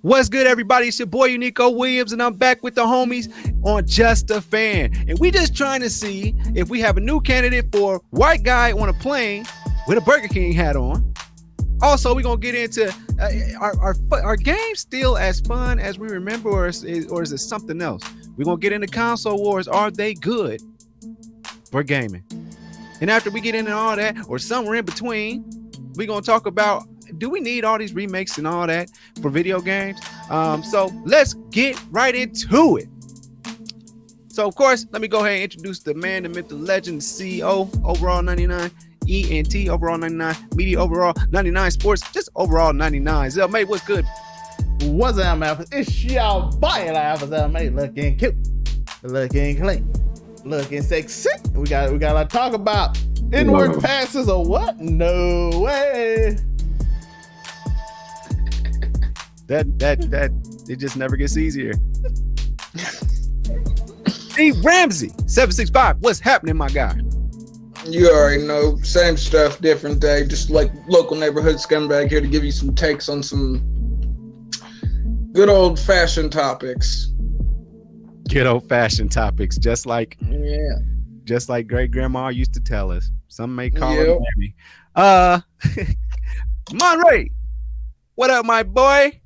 What's good, everybody? It's your boy Uniqo Williams, and I'm back with the homies on Just a Fan. And we just trying to see if we have a new candidate for white guy on a plane with a Burger King hat on. Also, we're going to get into our game still as fun as we remember, or is it something else? We're going to get into console wars. Are they good for gaming? And after we get into all that, or somewhere in between, we're going to talk about, do we need all these remakes and all that for video games? So let's get right into it. So, of course, let me go ahead and introduce the man, the myth, the legend, the CEO, Overall 99, ENT, Overall 99, Media, Overall 99, Sports, just Overall 99. Zell, mate, what's good? What's up, man? It's your boy, Zell, mate, looking cute, looking clean, looking sexy. We got to talk about inward passes or what? No way. That it just never gets easier. Steve Ramsey, 765. What's happening, my guy? You already know, same stuff, different day. Just like local neighborhood scumbag here to give you some takes on some good old-fashioned topics. Good old-fashioned topics, just like great grandma used to tell us. Some may call it Mammy. Monray, what up, my boy?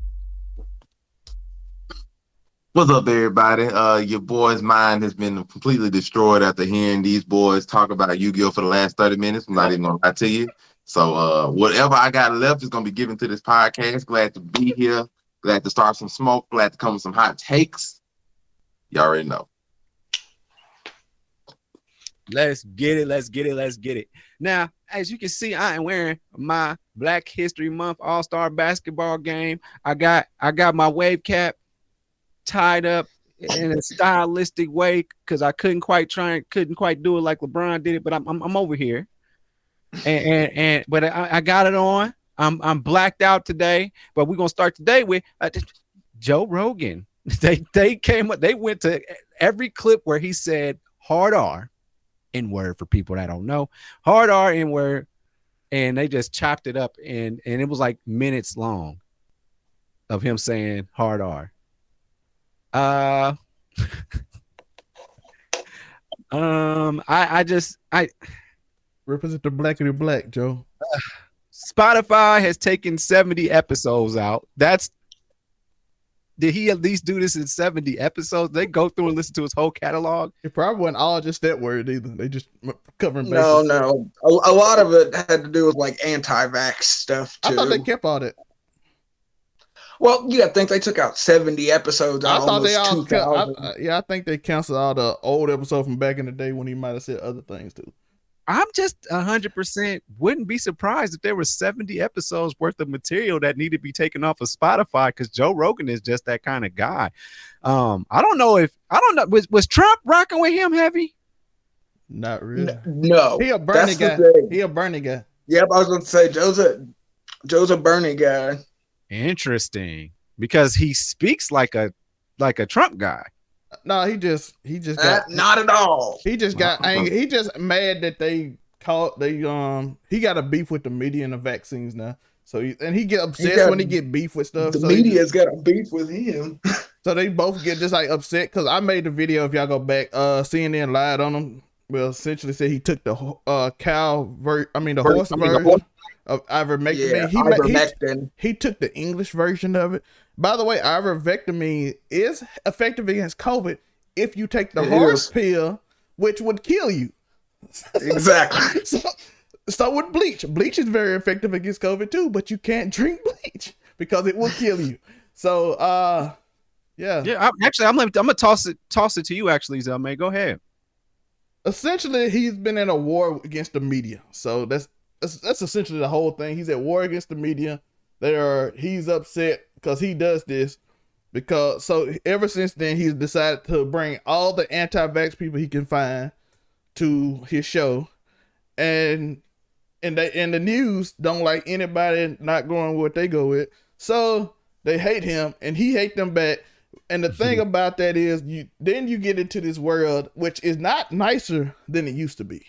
What's up, everybody? Your boy's mind has been completely destroyed after hearing these boys talk about Yu-Gi-Oh! For the last 30 minutes. I'm not even gonna lie to you. So whatever I got left is gonna be given to this podcast. Glad to be here. Glad to start some smoke. Glad to come with some hot takes. You already know. Let's get it. Now, as you can see, I am wearing my Black History Month All-Star basketball game. I got my wave cap tied up in a stylistic way because I couldn't quite do it like LeBron did it, but I'm over here, but I got it on. I'm blacked out today, but we're gonna start today with Joe Rogan. They came up, they went to every clip where he said hard R, N-word for people that don't know, hard R, N-word, and they just chopped it up, and it was like minutes long of him saying hard R. I represent the blackity black, Joe. Spotify has taken 70 episodes out. Did he at least do this in 70 episodes? They go through and listen to his whole catalog. It probably wasn't all just that word either. They just covering bases. No. A lot of it had to do with like anti-vax stuff too. I thought they kept all that. Well, you got to think they took out 70 episodes. I thought they all I think they canceled all the old episodes from back in the day when he might have said other things too. I'm just 100% wouldn't be surprised if there were 70 episodes worth of material that need to be taken off of Spotify because Joe Rogan is just that kind of guy. I don't know. Was Trump rocking with him heavy? Not really. No. He a Bernie guy. He a Bernie guy. Yep, I was going to say Joe's a Bernie guy. Interesting, because he speaks like a Trump guy. No, he just got not at all. He just got angry. He just mad that he got a beef with the media and the vaccines now. So he get obsessed when he get beef with stuff. The media's got a beef with him. So they both get just like upset because I made the video. If y'all go back, CNN lied on him. Well, essentially said he took the horse version of ivermectin. He took the English version of it. By the way, ivermectin is effective against COVID if you take the horse pill, which would kill you. Exactly. So with bleach is very effective against COVID too, but you can't drink bleach because it will kill you. So I'm gonna toss it to you actually, Zelmay. Go ahead. Essentially, he's been in a war against the media. So that's essentially the whole thing. He's at war against the media. He's upset because he does this so ever since then he's decided to bring all the anti-vax people he can find to his show, and the news don't like anybody not going with what they go with, so they hate him and he hate them back. And the thing about that is you get into this world which is not nicer than it used to be.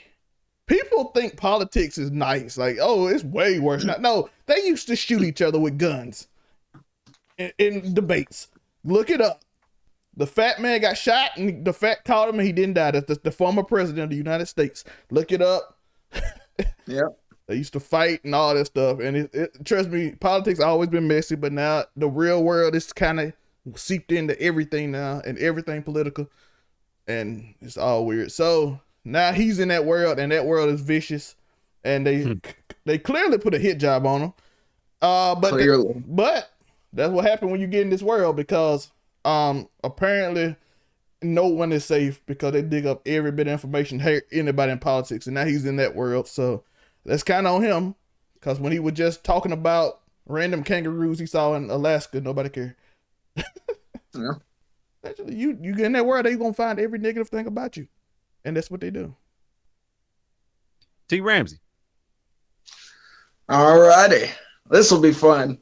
People think politics is nice. Like, oh, it's way worse. No, they used to shoot each other with guns. in debates. Look it up. The fat man got shot, and the fat caught him, and he didn't die. That's the former president of the United States. Look it up. Yep. They used to fight and all that stuff. And trust me, politics always been messy, but now the real world is kind of seeped into everything now, and everything political, and it's all weird. So now he's in that world, and that world is vicious, and they clearly put a hit job on him. But that's what happened when you get in this world, because apparently no one is safe, because they dig up every bit of information, anybody in politics, and now he's in that world. So that's kind of on him, because when he was just talking about random kangaroos he saw in Alaska, nobody cared. Yeah. Actually, you get in that world, they gonna find every negative thing about you, and that's what they do. T. Ramsey. All righty, this will be fun.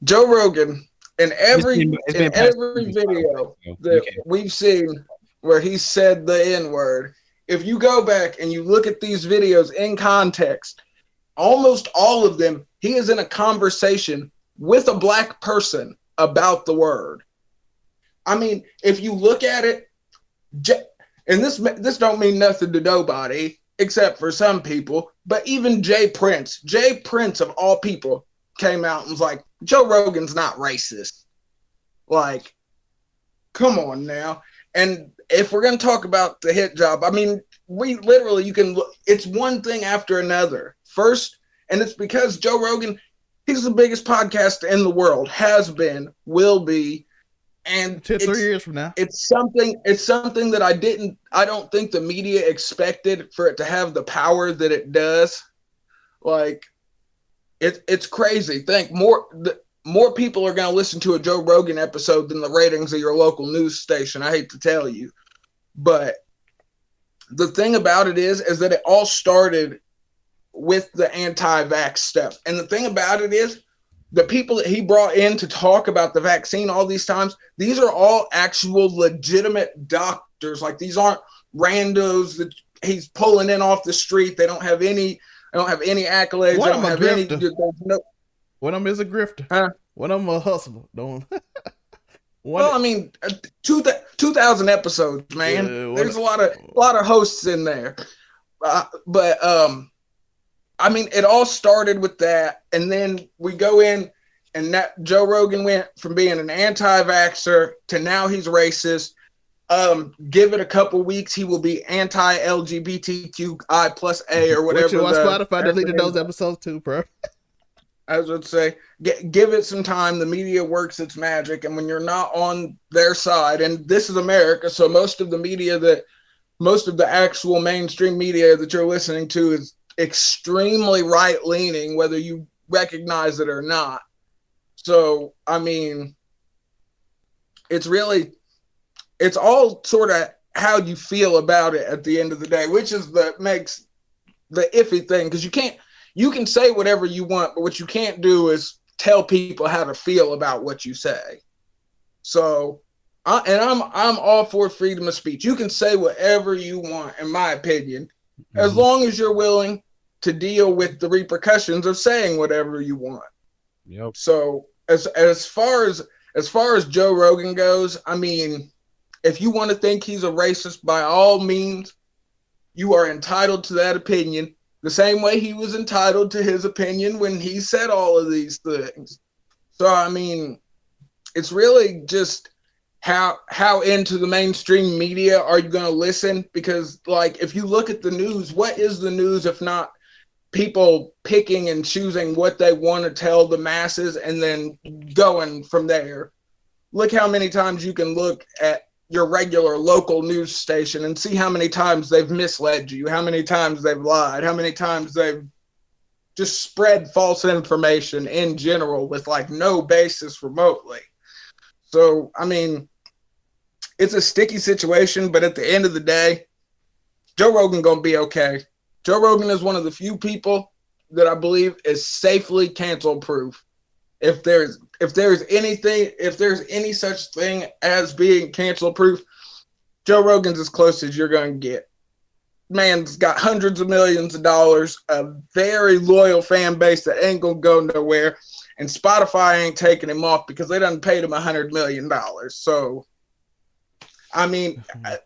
Joe Rogan, in every video that we've seen where he said the N-word, if you go back and you look at these videos in context, almost all of them, he is in a conversation with a black person about the word. I mean, if you look at it, and this don't mean nothing to nobody except for some people, but even Jay Prince of all people came out and was like, Joe Rogan's not racist. Like, come on now. And if we're going to talk about the hit job, I mean, you can look, it's one thing after another. First, and it's because Joe Rogan, he's the biggest podcast in the world, has been, will be, and 3 years from now. It's something that I don't think the media expected for it to have the power that it does. Like, it's crazy. Think more people are going to listen to a Joe Rogan episode than the ratings of your local news station. I hate to tell you, but the thing about it is that it all started with the anti-vax stuff. And the thing about it is, the people that he brought in to talk about the vaccine all these times, these are all actual legitimate doctors. Like, these aren't randos that he's pulling in off the street. They don't have any accolades. One they of don't them have any. One of them is a grifter. Huh? One of them a hustler. Don't. Well, I mean, 2,000 episodes, man. There's a lot of hosts in there, but I mean, it all started with that, and then we go in, and that Joe Rogan went from being an anti-vaxxer to now he's racist. Give it a couple weeks, he will be anti-LGBTQI plus A or whatever. Which is why Spotify deleted those episodes too, bro. I would say, give it some time. The media works its magic, and when you're not on their side, and this is America, so most of the actual mainstream media that you're listening to is extremely right-leaning, whether you recognize it or not. So, I mean, it's all sort of how you feel about it at the end of the day, which is makes the iffy thing, because you can say whatever you want, but what you can't do is tell people how to feel about what you say. So, I'm all for freedom of speech. You can say whatever you want, in my opinion, as long as you're willing to deal with the repercussions of saying whatever you want. Yep. So, as far as Joe Rogan goes, I mean, if you want to think he's a racist, by all means, you are entitled to that opinion. The same way he was entitled to his opinion when he said all of these things. So, I mean, it's really just how into the mainstream media are you going to listen? Because, like, if you look at the news, what is the news if not people picking and choosing what they want to tell the masses and then going from there? Look how many times you can look at your regular local news station and see how many times they've misled you, how many times they've lied, how many times they've just spread false information in general with like no basis remotely. So, I mean, it's a sticky situation, but at the end of the day, Joe Rogan gonna be okay. Joe Rogan is one of the few people that I believe is safely cancel proof. If there's any such thing as being cancel proof, Joe Rogan's as close as you're going to get. man's got hundreds of millions of dollars, a very loyal fan base that ain't gonna go nowhere, and Spotify ain't taking him off because they done paid him $100 million. So, I mean,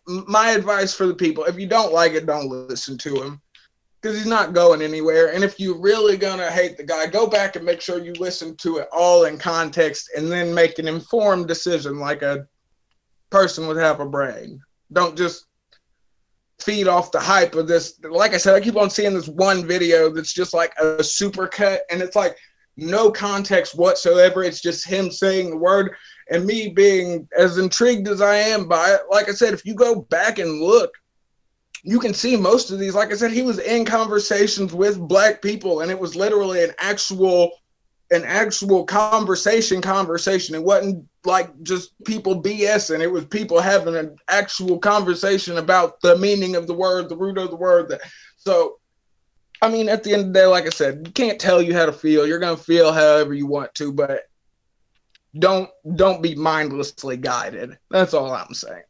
my advice for the people: if you don't like it, don't listen to him because he's not going anywhere. And if you're really gonna hate the guy, go back and make sure you listen to it all in context, and then make an informed decision like a person would have a brain. Don't just feed off the hype of this. Like I said, I keep on seeing this one video that's just like a super cut, and it's like no context whatsoever. It's just him saying the word, and me being as intrigued as I am by it. Like I said, if you go back and look, you can see most of these. Like I said, he was in conversations with black people, and it was literally an actual conversation. It wasn't like just people BSing. It was people having an actual conversation about the meaning of the word, the root of the word. So, I mean, at the end of the day, like I said, you can't tell you how to feel. You're gonna feel however you want to, but don't be mindlessly guided. That's all I'm saying.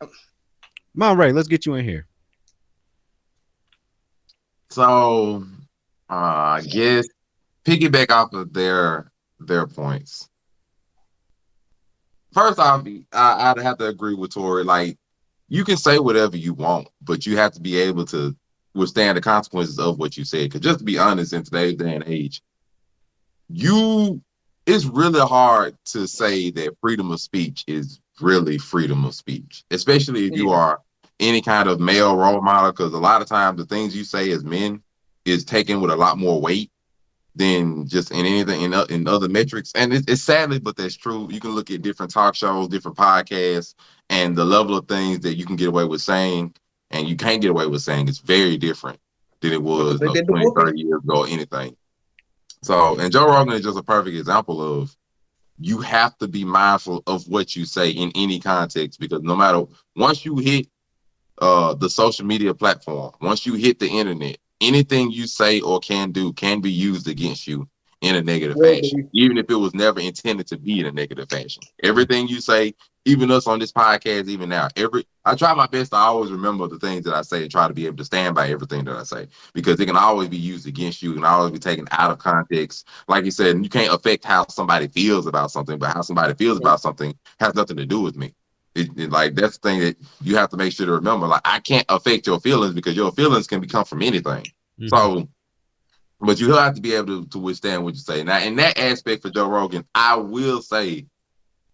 Mount Ray, let's get you in here. So, I guess piggyback off of their points. First off, I'd have to agree with Tori. Like, you can say whatever you want, but you have to be able to withstand the consequences of what you said. Because just to be honest, in today's day and age, it's really hard to say that freedom of speech is really freedom of speech, especially if you are any kind of male role model, because a lot of times the things you say as men is taken with a lot more weight than just in anything in other metrics. And it's sadly, but that's true. You can look at different talk shows, different podcasts, and the level of things that you can get away with saying and you can't get away with saying is very different than it was 20, 30 years ago or anything. So, and Joe Rogan is just a perfect example of you have to be mindful of what you say in any context, because no matter, once you hit the social media platform, once you hit the internet, anything you say or can do can be used against you in a negative fashion, even if it was never intended to be in a negative fashion. Everything you say, even us on this podcast, even now, I try my best to always remember the things that I say and try to be able to stand by everything that I say, because it can always be used against you and always be taken out of context. Like you said, you can't affect how somebody feels about something, but how somebody feels about something has nothing to do with me. Like, that's the thing that you have to make sure to remember. Like, I can't affect your feelings because your feelings can come from anything. Mm-hmm. So, but you have to be able to withstand what you say. Now, in that aspect for Joe Rogan, I will say,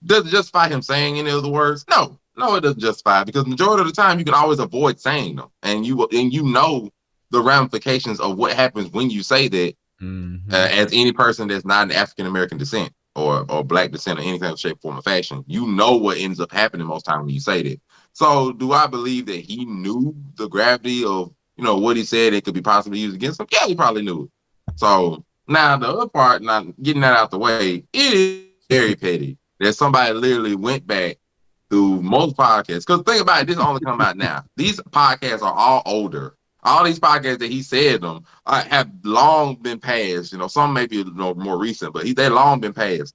does it justify him saying any of the words? No, it doesn't justify, because majority of the time you can always avoid saying them, and you know the ramifications of what happens when you say that. Mm-hmm. As any person that's not an African American descent or black descent or any kind of shape, form, or fashion, you know what ends up happening most times when you say that. So, do I believe that he knew the gravity of what he said it could be possibly used against him? Yeah, he probably knew it. So now the other part, not getting that out the way, it is very petty that somebody literally went back through most podcasts. Because think about it, this only come out now. These podcasts are all older. All these podcasts that he said them have long been passed. Some may be more recent, but they long been passed.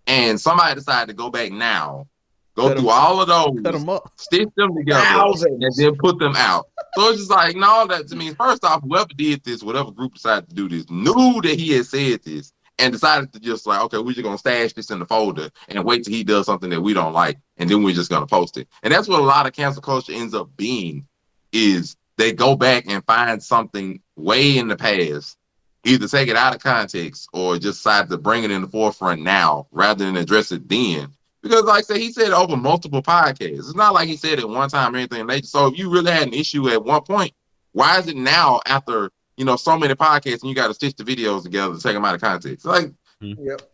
And somebody decided to go back now, through all of those, stitch them together, and then put them out. So it's just like, no, that to me, first off, whoever did this, whatever group decided to do this, knew that he had said this and decided to just like, okay, we're just going to stash this in the folder and wait till he does something that we don't like, and then we're just going to post it. And that's what a lot of cancel culture ends up being, is they go back and find something way in the past, either take it out of context or just decide to bring it in the forefront now rather than address it then. Because, like I said, he said it over multiple podcasts. It's not like he said it one time or anything later. So if you really had an issue at one point, why is it now after, so many podcasts and you got to stitch the videos together to take them out of context? Like,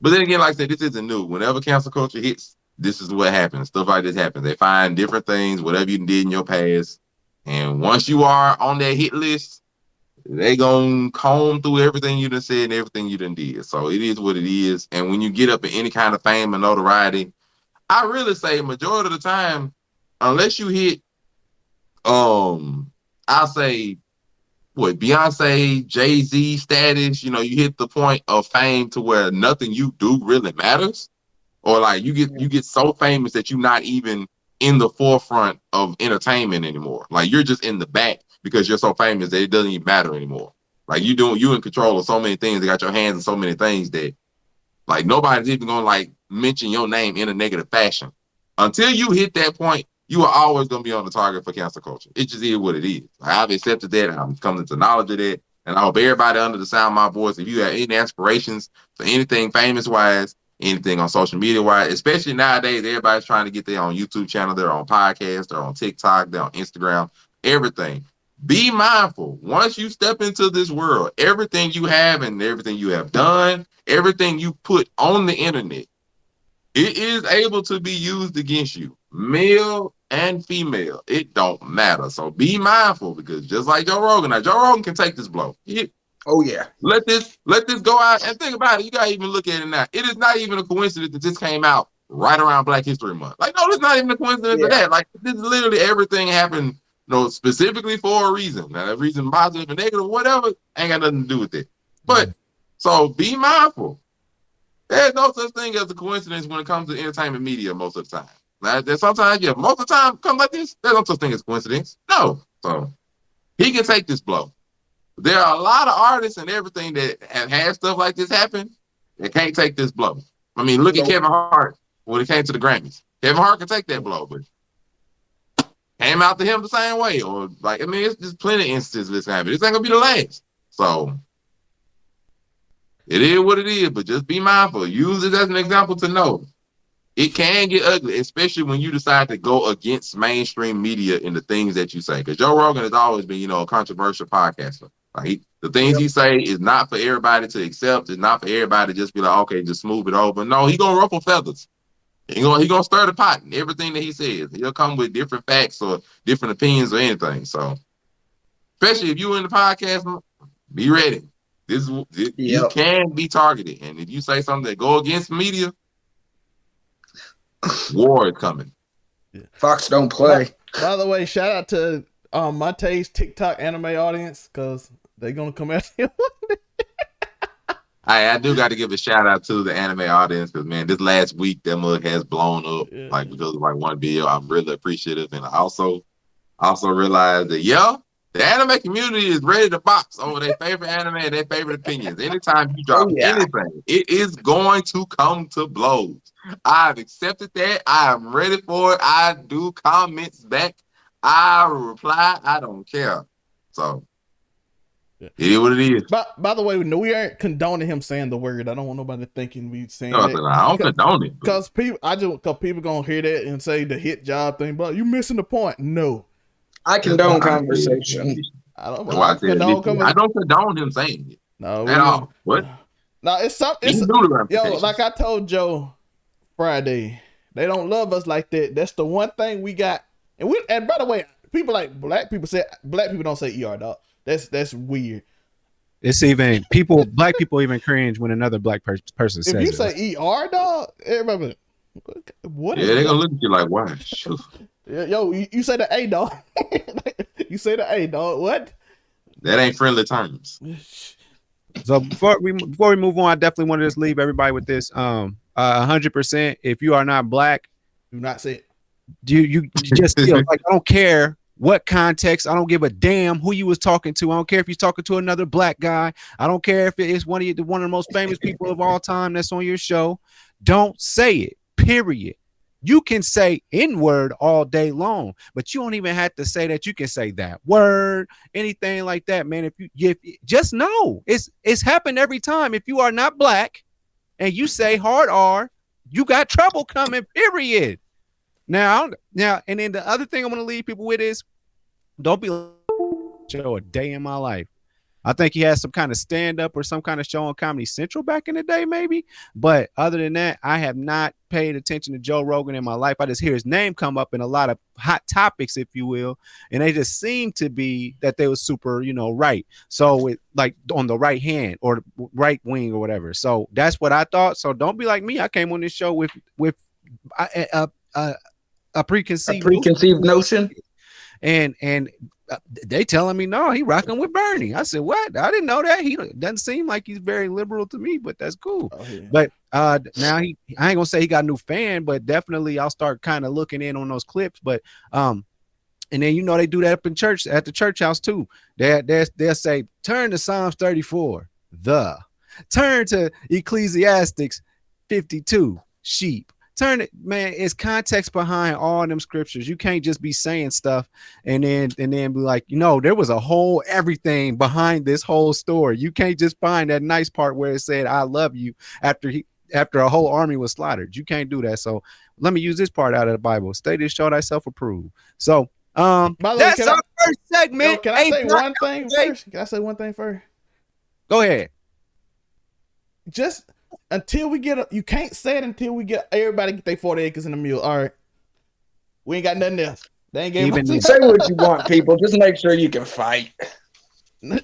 But then again, like I said, this isn't new. Whenever cancel culture hits, this is what happens. Stuff like this happens. They find different things, whatever you did in your past. And once you are on that hit list, they gonna comb through everything you done said and everything you done did. So it is what it is. And when you get up in any kind of fame and notoriety, I really say majority of the time, unless you hit, I'll say, Beyonce, Jay-Z status, you hit the point of fame to where nothing you do really matters, or like you get so famous that you're not even in the forefront of entertainment anymore. Like, you're just in the back because you're so famous that it doesn't even matter anymore. Like you in control of so many things. They got your hands in so many things that like nobody's even gonna like mention your name in a negative fashion. Until you hit that point, you are always gonna be on the target for cancel culture. It just is what it is. I've accepted that. I'm coming to knowledge of that. And I hope everybody under the sound of my voice, if you have any aspirations for anything famous wise, anything on social media wise, especially nowadays, everybody's trying to get their own YouTube channel, they're on podcasts, they're on TikTok, they're on Instagram, everything. Be mindful. Once you step into this world, everything you have and everything you have done, everything you put on the internet, it is able to be used against you, male and female. It don't matter. So be mindful, because just like Joe Rogan, now Joe Rogan can take this blow. Oh yeah. Let this go out, and think about it. You gotta even look at it now. It is not even a coincidence that this came out right around Black History Month. Like, no, it's not even a coincidence of that. Like, this is literally everything happened, specifically for a reason. Now, that reason, positive and negative, whatever, ain't got nothing to do with it. But so be mindful. There's no such thing as a coincidence when it comes to entertainment media most of the time. Now, there's sometimes, most of the time, comes like this, there's no such thing as coincidence. No. So he can take this blow. There are a lot of artists and everything that have had stuff like this happen that can't take this blow. I mean, look at Kevin Hart when it came to the Grammys. Kevin Hart can take that blow, but came out to him the same way. Or like, I mean, it's just plenty of instances of this happening. This ain't gonna be the last. So it is what it is, but just be mindful. Use it as an example to know it can get ugly, especially when you decide to go against mainstream media in the things that you say. Because Joe Rogan has always been, a controversial podcaster. Like, the things he say is not for everybody to accept. It's not for everybody to just be like, okay, just smooth it over. No, he gonna ruffle feathers. He gonna stir the pot in everything that he says. He'll come with different facts or different opinions or anything. So, especially if you in the podcast, be ready. You can be targeted, and if you say something that go against media, war is coming. Fox don't play. By the way, shout out to Monte's TikTok anime audience, because they're gonna come at him. I do got to give a shout out to the anime audience, because man, this last week that mug has blown up because of like one video. I'm really appreciative, and I also realized that the anime community is ready to box over their favorite anime and their favorite opinions. Anytime you drop anything, it is going to come to blows. I've accepted that. I am ready for it. I do comments back. I reply. I don't care. So it is what it is. By the way, we aren't condoning him saying the word. I don't want nobody thinking we saying I that. don't condone it. Because people gonna hear that and say the hit job thing, but you missing the point. No. I condone conversation. I don't condone him saying it. No, at all. What? No, it's something. Like I told Joe Friday, they don't love us like that. That's the one thing we got. And by the way, people like black people don't say ER, dog. That's weird. It's even black people even cringe when another black person says it. If you say ER, dog, everybody, what? Yeah, they're gonna look at you like, why? Yo, you say the A, dog. You say the A, dog. What? That ain't friendly terms. So before we move on, I definitely want to just leave everybody with this. 100%. If you are not black, do not say it. You just feel like, I don't care what context. I don't give a damn who you was talking to. I don't care if you're talking to another black guy. I don't care if it is one of the most famous people of all time that's on your show. Don't say it. Period. You can say N-word all day long, but you don't even have to say that. You can say that word, anything like that, man. If you just know it's happened every time. If you are not black and you say hard R, you got trouble coming, period. Now, and then the other thing I'm going to leave people with is, don't be show a day in my life. I think he has some kind of stand-up or some kind of show on Comedy Central back in the day, maybe. But other than that, I have not paid attention to Joe Rogan in my life. I just hear his name come up in a lot of hot topics, if you will. And they just seem to be that they were super, right. So it, like on the right hand or right wing or whatever. So that's what I thought. So don't be like me. I came on this show with a preconceived notion. And they telling me, no, he rocking with Bernie. I said, what? I didn't know that. He doesn't seem like he's very liberal to me, but that's cool. Oh, yeah. But now I ain't gonna say he got a new fan, but definitely I'll start kind of looking in on those clips. But And then they do that up in church at the church house too. They'll say, turn to Psalms 34, turn to Ecclesiastics 52, sheep. Turn it, man. It's context behind all them scriptures. You can't just be saying stuff and then be like, there was a whole everything behind this whole story. You can't just find that nice part where it said I love you after a whole army was slaughtered. You can't do that. So let me use this part out of the Bible. Study to show thyself approved. So By the way, that's our first segment. Can I say one thing first? Can I say one thing first? Go ahead. Just until we get you can't say it until we get everybody get their 40 acres in the mule. All right. We ain't got nothing else. They ain't gave us. Say what you want, people. Just make sure you can fight.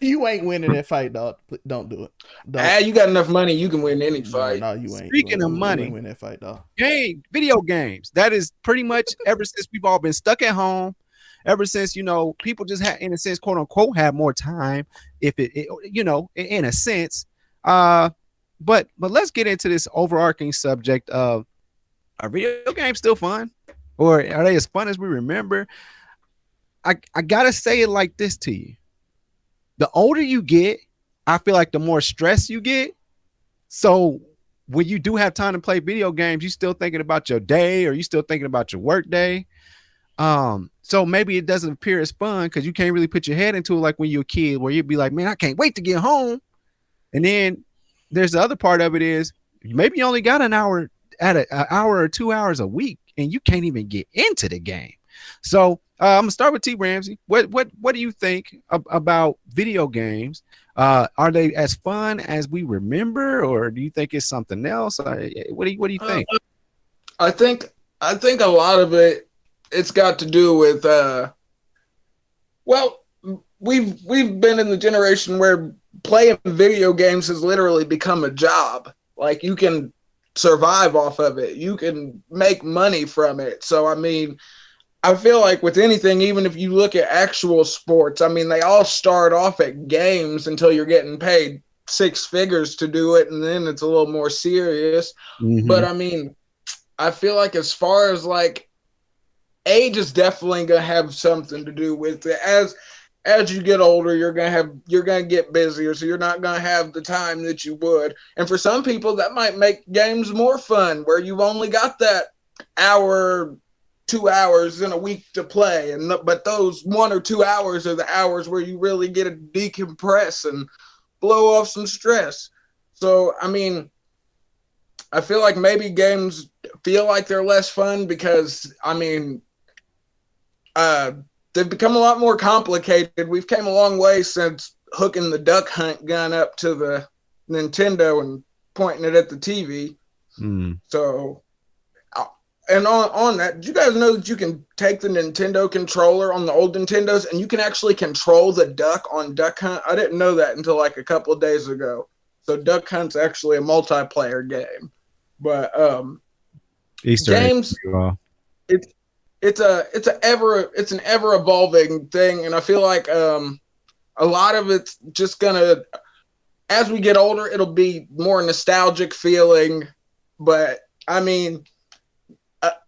You ain't winning that fight, dog. Don't do it. You got enough money, you can win any fight. No, you ain't. Speaking of money, you ain't win that fight, dog. Video games. That is pretty much ever since we've all been stuck at home. Ever since people just had, in a sense, quote unquote, have more time. If it in a sense. But let's get into this overarching subject of, are video games still fun, or are they as fun as we remember? I gotta say it like this to you. The older you get, I feel like the more stress you get. So when you do have time to play video games, you still thinking about your day, or you still thinking about your work day. So maybe it doesn't appear as fun because you can't really put your head into it like when you're a kid, where you'd be like, man, I can't wait to get home. And then there's the other part of it is maybe you only got an hour an hour or 2 hours a week, and you can't even get into the game. So I'm gonna start with T. Ramsey. What do you think about video games? Are they as fun as we remember, or do you think it's something else? What do you think? I think a lot of it's got to do with we've been in the generation where playing video games has literally become a job. Like, you can survive off of it. You can make money from it. So, I mean, I feel like with anything, even if you look at actual sports, I mean, they all start off at games until you're getting paid six figures to do it, and then it's a little more serious. Mm-hmm. But, I mean, I feel like as far as, like, age is definitely going to have something to do with it. As you get older, you're gonna get busier, so you're not gonna have the time that you would. And for some people, that might make games more fun, where you've only got that hour, 2 hours in a week to play, but those 1 or 2 hours are the hours where you really get to decompress and blow off some stress. So, I mean, I feel like maybe games feel like they're less fun because, I mean, they've become a lot more complicated. We've came a long way since hooking the duck hunt gun up to the Nintendo and pointing it at the TV. Mm. So, and on that, did you guys know that you can take the Nintendo controller on the old Nintendos and you can actually control the duck on Duck Hunt? I didn't know that until like a couple of days ago. So Duck Hunt's actually a multiplayer game. But Easter games, it's an ever evolving thing, and I feel like a lot of it's just gonna, as we get older, it'll be more nostalgic feeling. But I mean,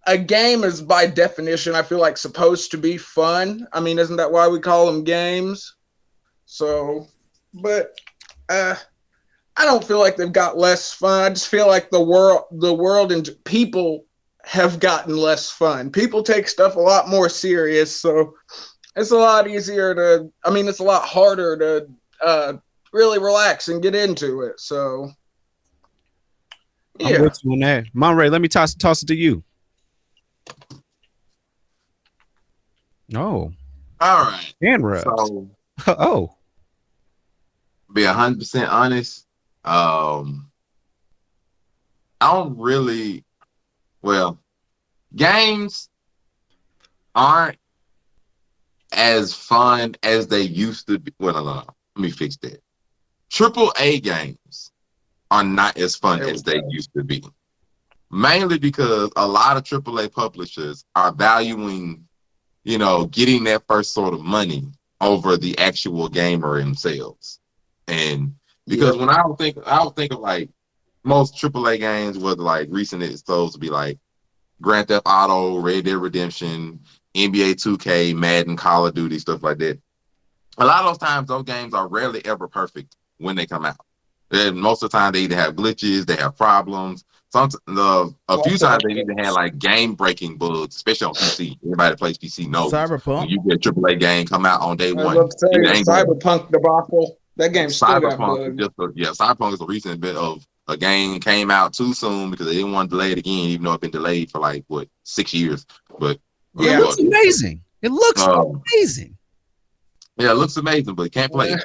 a game is by definition, I feel like, supposed to be fun. I mean, isn't that why we call them games? So, but I don't feel like they've got less fun. I just feel like the world and people have gotten less fun. People take stuff a lot more serious, so it's a lot it's a lot harder to really relax and get into it. So, yeah. I'm with you on that. Monray, let me toss it to you. Oh. All right. Hand rubs. So, be 100% honest. I don't really. Well, games aren't as fun as they used to be. Well, no. Let me fix that. AAA games are not as fun as they used to be. Mainly because a lot of AAA publishers are valuing, getting that first sort of money over the actual gamer themselves. And because when I don't think of like most AAA games was like recent exposed to be like Grand Theft Auto, Red Dead Redemption, NBA 2K, Madden, Call of Duty, stuff like that. A lot of those times, those games are rarely ever perfect when they come out. And most of the time, they either have glitches, they have problems. A few times they even had like game-breaking bugs, especially on PC. Anybody that plays PC knows when Cyberpunk. you get a AAA game come out on day I was one. about to say, it the ain't good. Cyberpunk debacle. That game still got Cyberpunk is bugged. Cyberpunk is a recent bit of a game came out too soon because they didn't want to delay it again, even though it's been delayed for like 6 years. But It looks amazing. It looks amazing. Yeah, it looks amazing, but can't play it.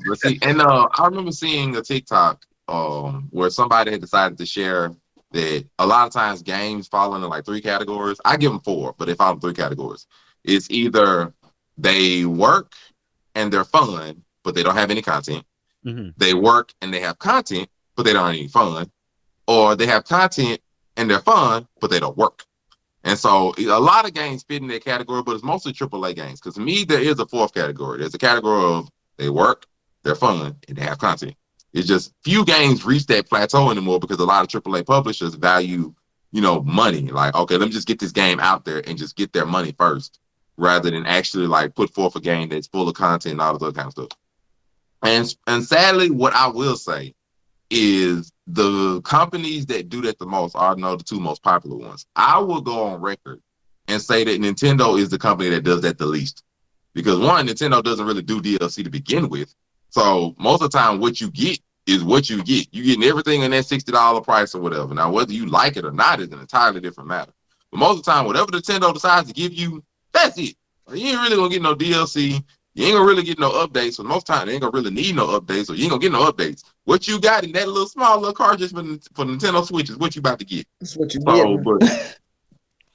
Let's see. And I remember seeing a TikTok where somebody had decided to share that a lot of times games fall into like 3 categories. I give them 4, but they fall in 3 categories. It's either they work and they're fun, but they don't have any content. Mm-hmm. They work and they have content, but they don't have any fun. Or they have content and they're fun, but they don't work. And so a lot of games fit in that category, but it's mostly AAA games. Because to me, there is a 4th category. There's a category of they work, they're fun, and they have content. It's just few games reach that plateau anymore because a lot of AAA publishers value, money. Like, okay, let me just get this game out there and just get their money first, rather than actually like put forth a game that's full of content and all this other kind of stuff. And sadly, what I will say is the companies that do that the most are the 2 most popular ones. I will go on record and say that Nintendo is the company that does that the least. Because one, Nintendo doesn't really do DLC to begin with. So most of the time what you get is what you get. You're getting everything in that $60 price or whatever. Now, whether you like it or not is an entirely different matter. But most of the time, whatever Nintendo decides to give you, that's it. You ain't really gonna get no DLC. You ain't gonna really get no updates. So most time, they ain't gonna really need no updates, or you ain't gonna get no updates. What you got in that little small little cartridge for Nintendo Switch is what you about to get. That's what you get. But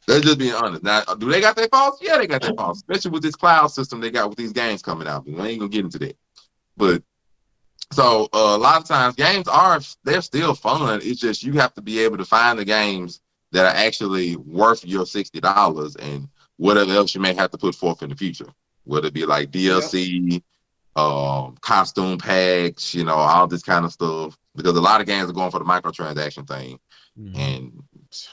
that's just being honest. Now, do they got their faults? Yeah, they got their faults, especially with this cloud system they got with these games coming out. We ain't gonna get into that. But so a lot of times games they're still fun. It's just you have to be able to find the games that are actually worth your $60 and whatever else you may have to put forth in the future. Whether it be like DLC, costume packs, all this kind of stuff. Because a lot of games are going for the microtransaction thing. Mm-hmm. And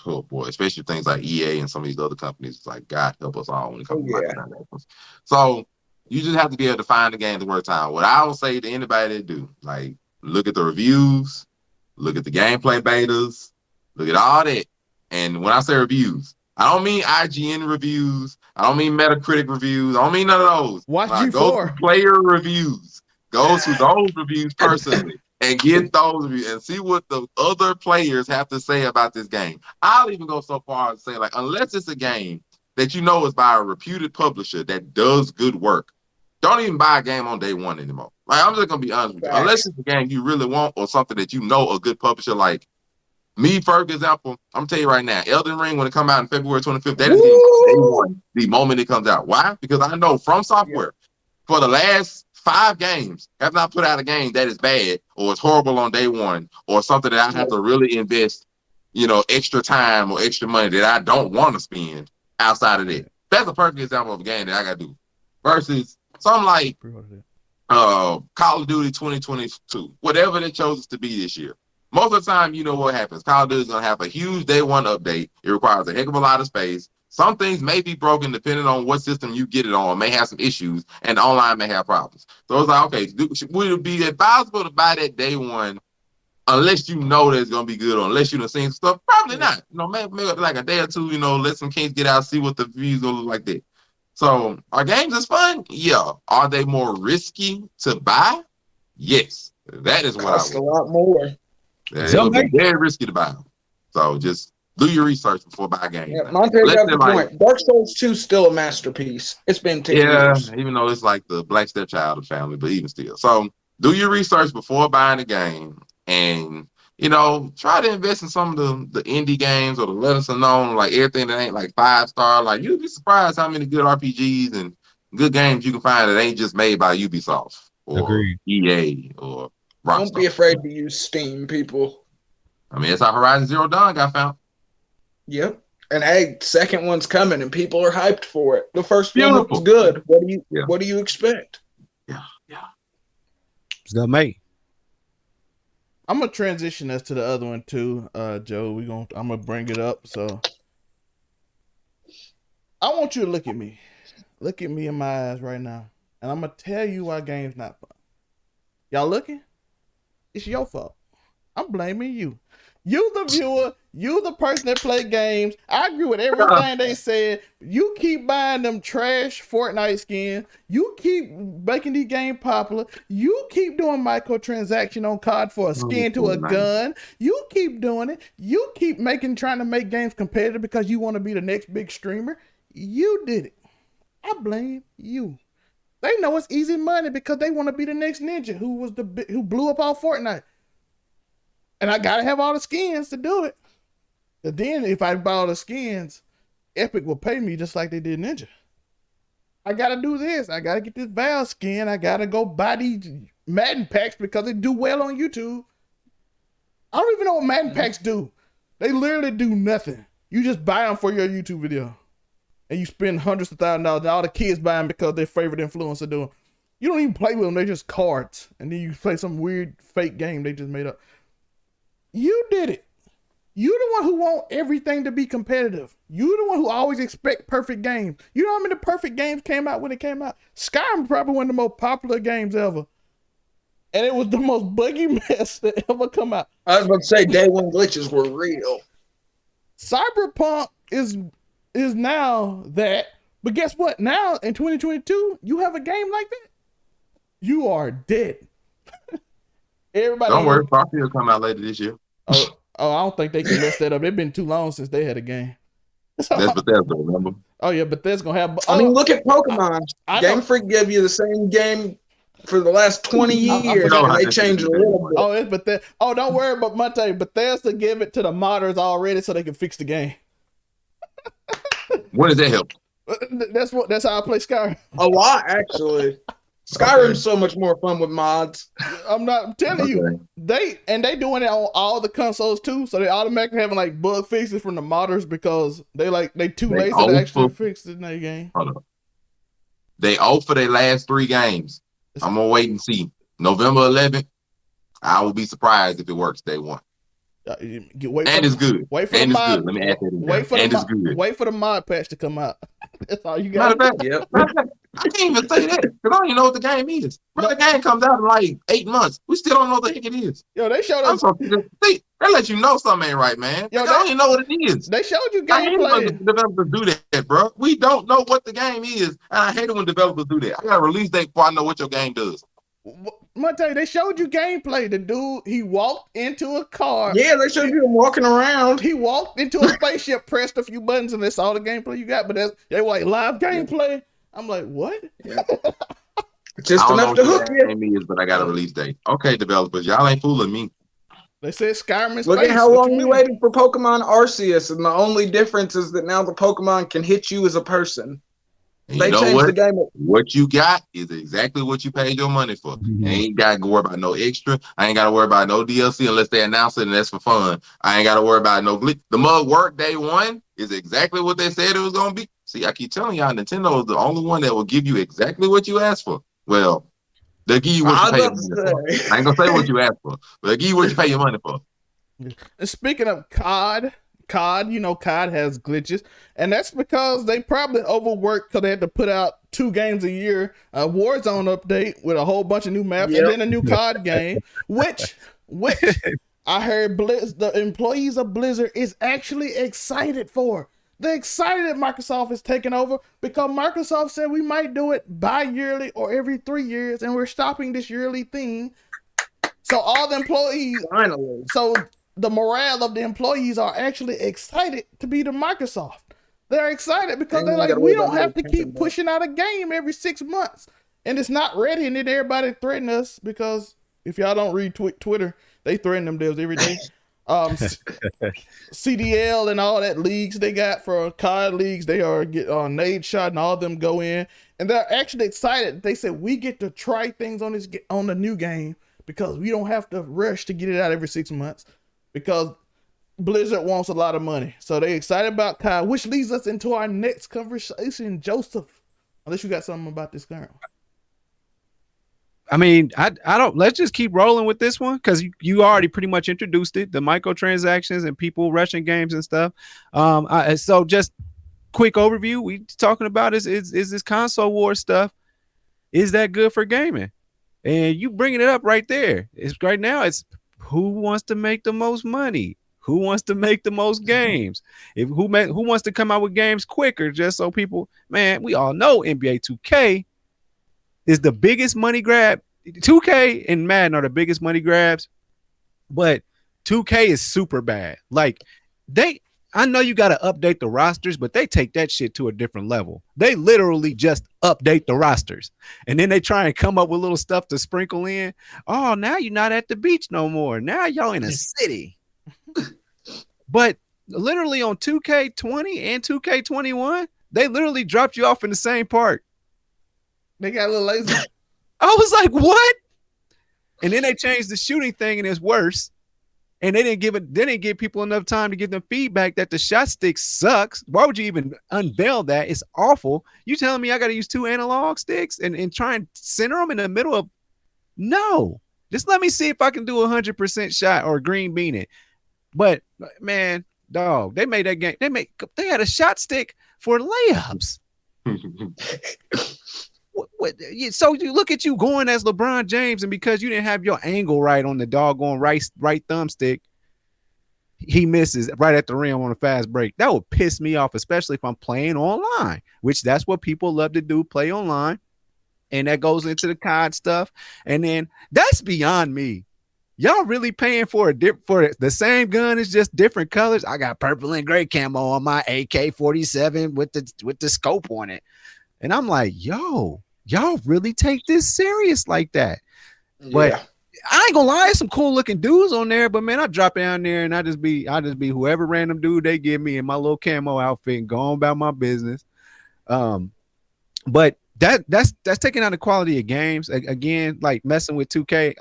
oh boy, especially things like EA and some of these other companies, it's like God help us all when it comes to microtransactions. So you just have to be able to find the game that's worth time. What I would say to anybody that do, like, look at the reviews, look at the gameplay betas, look at all that. And when I say reviews, I don't mean IGN reviews. I don't mean Metacritic reviews. I don't mean none of those. Watch G4. Go to player reviews. Go to those reviews personally and get those reviews and see what the other players have to say about this game. I'll even go so far as to say, like, unless it's a game that is by a reputed publisher that does good work, don't even buy a game on day one anymore. Like, I'm just going to be honest with you. Unless it's a game you really want or something that a good publisher like. Me, for example, I'm gonna tell you right now, Elden Ring, when it come out in February 25th, that is the moment it comes out. Why? Because I know From Software, for the last 5 games, have not put out a game that is bad or is horrible on day one or something that I have to really invest, extra time or extra money that I don't want to spend outside of that. That's a perfect example of a game that I gotta do. Versus something like Call of Duty 2022, whatever they chose to be this year. Most of the time, you know what happens. Call of Duty is going to have a huge day one update. It requires a heck of a lot of space. Some things may be broken depending on what system you get it on, may have some issues, and the online may have problems. So it's like, okay, would it be advisable to buy that day one unless you know that it's going to be good or unless you've seen stuff? Probably not. Maybe like a day or two, let some kinks get out, see what the views going to look like that. So are games as fun? Yeah. Are they more risky to buy? Yes. That is what cost a lot more. It would be very risky to buy them. So just do your research before buy a game. Yeah, Monte got the point. Dark Souls 2 is still a masterpiece. It's been 10 years. Even though it's like the black stepchild of the family, but even still. So do your research before buying a game and, try to invest in some of the indie games or the lesser known, like everything that ain't like 5-star. Like, you'd be surprised how many good RPGs and good games you can find that ain't just made by Ubisoft or EA or Rockstar. Don't be afraid to use Steam, people. I mean, it's how Horizon Zero Dawn got found. Yep. And hey, second one's coming, and people are hyped for it. The first one was good. What do you expect? Yeah. It's got me. I'm gonna transition us to the other one too, Joe. I'm gonna bring it up. So I want you to look at me. Look at me in my eyes right now. And I'm going to tell you why game's not fun. Y'all looking? It's your fault. I'm blaming you. You the viewer, you the person that play games. I agree with everything they said. You keep buying them trash Fortnite skins. You keep making these games popular. You keep doing microtransaction on COD for a skin to a gun. You keep doing it. You keep trying to make games competitive because you want to be the next big streamer. You did it. I blame you. They know it's easy money because they want to be the next ninja who blew up all Fortnite. And I gotta have all the skins to do it. But then if I buy all the skins, Epic will pay me just like they did Ninja. I gotta do this. I gotta get this Valve skin. I gotta go buy these Madden packs because they do well on YouTube. I don't even know what Madden packs do. They literally do nothing. You just buy them for your YouTube video. And you spend hundreds of thousands of dollars. And all the kids buy them because their favorite influencer do them. You don't even play with them. They're just cards. And then you play some weird fake game they just made up. You did it. You the one who want everything to be competitive. You the one who always expect perfect games. You know how many perfect games came out when it came out? Skyrim probably one of the most popular games ever. And it was the most buggy mess that ever come out. I was about to say day one glitches were real. Cyberpunk is now that, but guess what? Now in 2022, you have a game like that, you are dead. Everybody, don't worry, Property will come out later this year. Oh, I don't think they can mess that up. It's been too long since they had a game. That's Bethesda, remember? Oh yeah, but that's gonna have. I mean, look at Pokemon. Game Freak gave you the same game for the last 20 years. They changed it a little bit. Oh, it's Bethesda. Oh, don't worry about Monte. Bethesda give it to the modders already so they can fix the game. What does that help? That's how I play Skyrim. A lot, actually. Skyrim's so much more fun with mods. I'm telling you, they doing it on all the consoles too, so they automatically having like bug fixes from the modders because they too lazy to actually fix it in their game. Hold on. They offer their last 3 games. I'm gonna wait and see. November 11th, I will be surprised if it works day one. It's good. Wait for the mod. Let me add that. Wait for the mod patch to come out. That's all you got. Yep. I can't even say that because I don't even know what the game is. But the game comes out in like 8 months. We still don't know what the heck it is. Yo, they showed us. They let you know something ain't right, man. Yo, they don't even know what it is. They showed you gameplay. I hate when developers do that, bro. We don't know what the game is, and I hate it when developers do that. I got a release date before I know what your game does. Monte, they showed you gameplay. The dude, he walked into a car. Yeah, they showed you him walking around. He walked into a spaceship, pressed a few buttons, and that's all the gameplay you got. But they were like live gameplay. I'm like, what? Yeah. Just enough to hook you. But I got a release date. Okay, developers, y'all ain't fooling me. They said Skyrim is. Look at how long we waited for Pokemon Arceus, and the only difference is that now the Pokemon can hit you as a person. They changed the game. What you got is exactly what you paid your money for. I ain't got to worry about no extra. I ain't got to worry about no DLC unless they announce it and that's for fun. I ain't got to worry about no glitch. The mug work day one is exactly what they said it was going to be. See, I keep telling y'all, Nintendo is the only one that will give you exactly what you asked for. Well, they'll give you what you pay your money for. I ain't going to say what you asked for, but they'll give you what you pay your money for. And speaking of COD, COD has glitches, and that's because they probably overworked because they had to put out 2 games a year, a Warzone update with a whole bunch of new maps, and then a new COD game, which I heard the employees of Blizzard is actually excited for. They're excited that Microsoft is taking over because Microsoft said we might do it bi-yearly or every 3 years, and we're stopping this yearly thing. So all the employees, finally, the morale of the employees are actually excited to be the Microsoft. They're excited because they're like, we don't have to keep pushing out a game every 6 months and it's not ready. And then everybody threaten us because if y'all don't read Twitter, they threaten them devs every day. CDL and all that leagues they got for COD leagues, they are nade shot and all of them go in. And they're actually excited. They said, we get to try things on the new game because we don't have to rush to get it out every 6 months. Because Blizzard wants a lot of money. So they're excited about COD, which leads us into our next conversation, Joseph. Unless you got something about this game. I mean, I don't, let's just keep rolling with this one because you already pretty much introduced it, the microtransactions and people rushing games and stuff. So just quick overview. We talking about is this console war stuff. Is that good for gaming? And you bringing it up right there. It's right now. It's who wants to make the most money. Who wants to make the most games? Who wants to come out with games quicker? Just so people, man, we all know NBA 2K is the biggest money grab. 2K and Madden are the biggest money grabs, but 2K is super bad. Like I know you got to update the rosters, but they take that shit to a different level. They literally just update the rosters, and then they try and come up with little stuff to sprinkle in. Oh, now you're not at the beach no more. Now y'all in a city. But literally on 2K20 and 2K21, they literally dropped you off in the same park. They got a little lazy. I was like, what? And then they changed the shooting thing, and it's worse. And they didn't give people enough time to give them feedback that the shot stick sucks. Why would you even unveil that? It's awful. You telling me I got to use 2 analog sticks and try and center them in the middle of? No. Just let me see if I can do 100% shot or green bean it. But man, dog, they made that game. They had a shot stick for layups. So you look at you going as LeBron James, and because you didn't have your angle right on the doggone right thumbstick, he misses right at the rim on a fast break. That would piss me off, especially if I'm playing online, which that's what people love to do, play online. And that goes into the COD stuff. And then that's beyond me. Y'all really paying for the same gun, is just different colors. I got purple and gray camo on my AK-47 with the scope on it. And I'm like, yo, y'all really take this serious like that? Yeah. But I ain't gonna lie, there's some cool looking dudes on there. But man, I drop down there and I just be whoever random dude they give me in my little camo outfit and go on about my business. But that's taking out the quality of games. Again, like messing with 2K.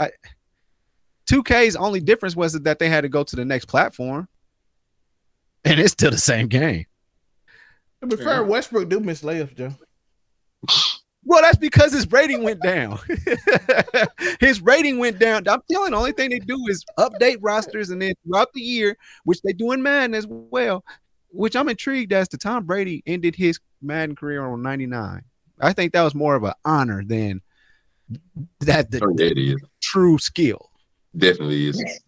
2K's only difference was that they had to go to the next platform, and it's still the same game. To be fair, Westbrook do miss layups, Joe. Well, that's because his rating went down. His rating went down. I'm telling you, the only thing they do is update rosters, and then throughout the year, which they do in Madden as well, which I'm intrigued as to Tom Brady ended his Madden career on 99. I think that was more of an honor than the true skill. Definitely is.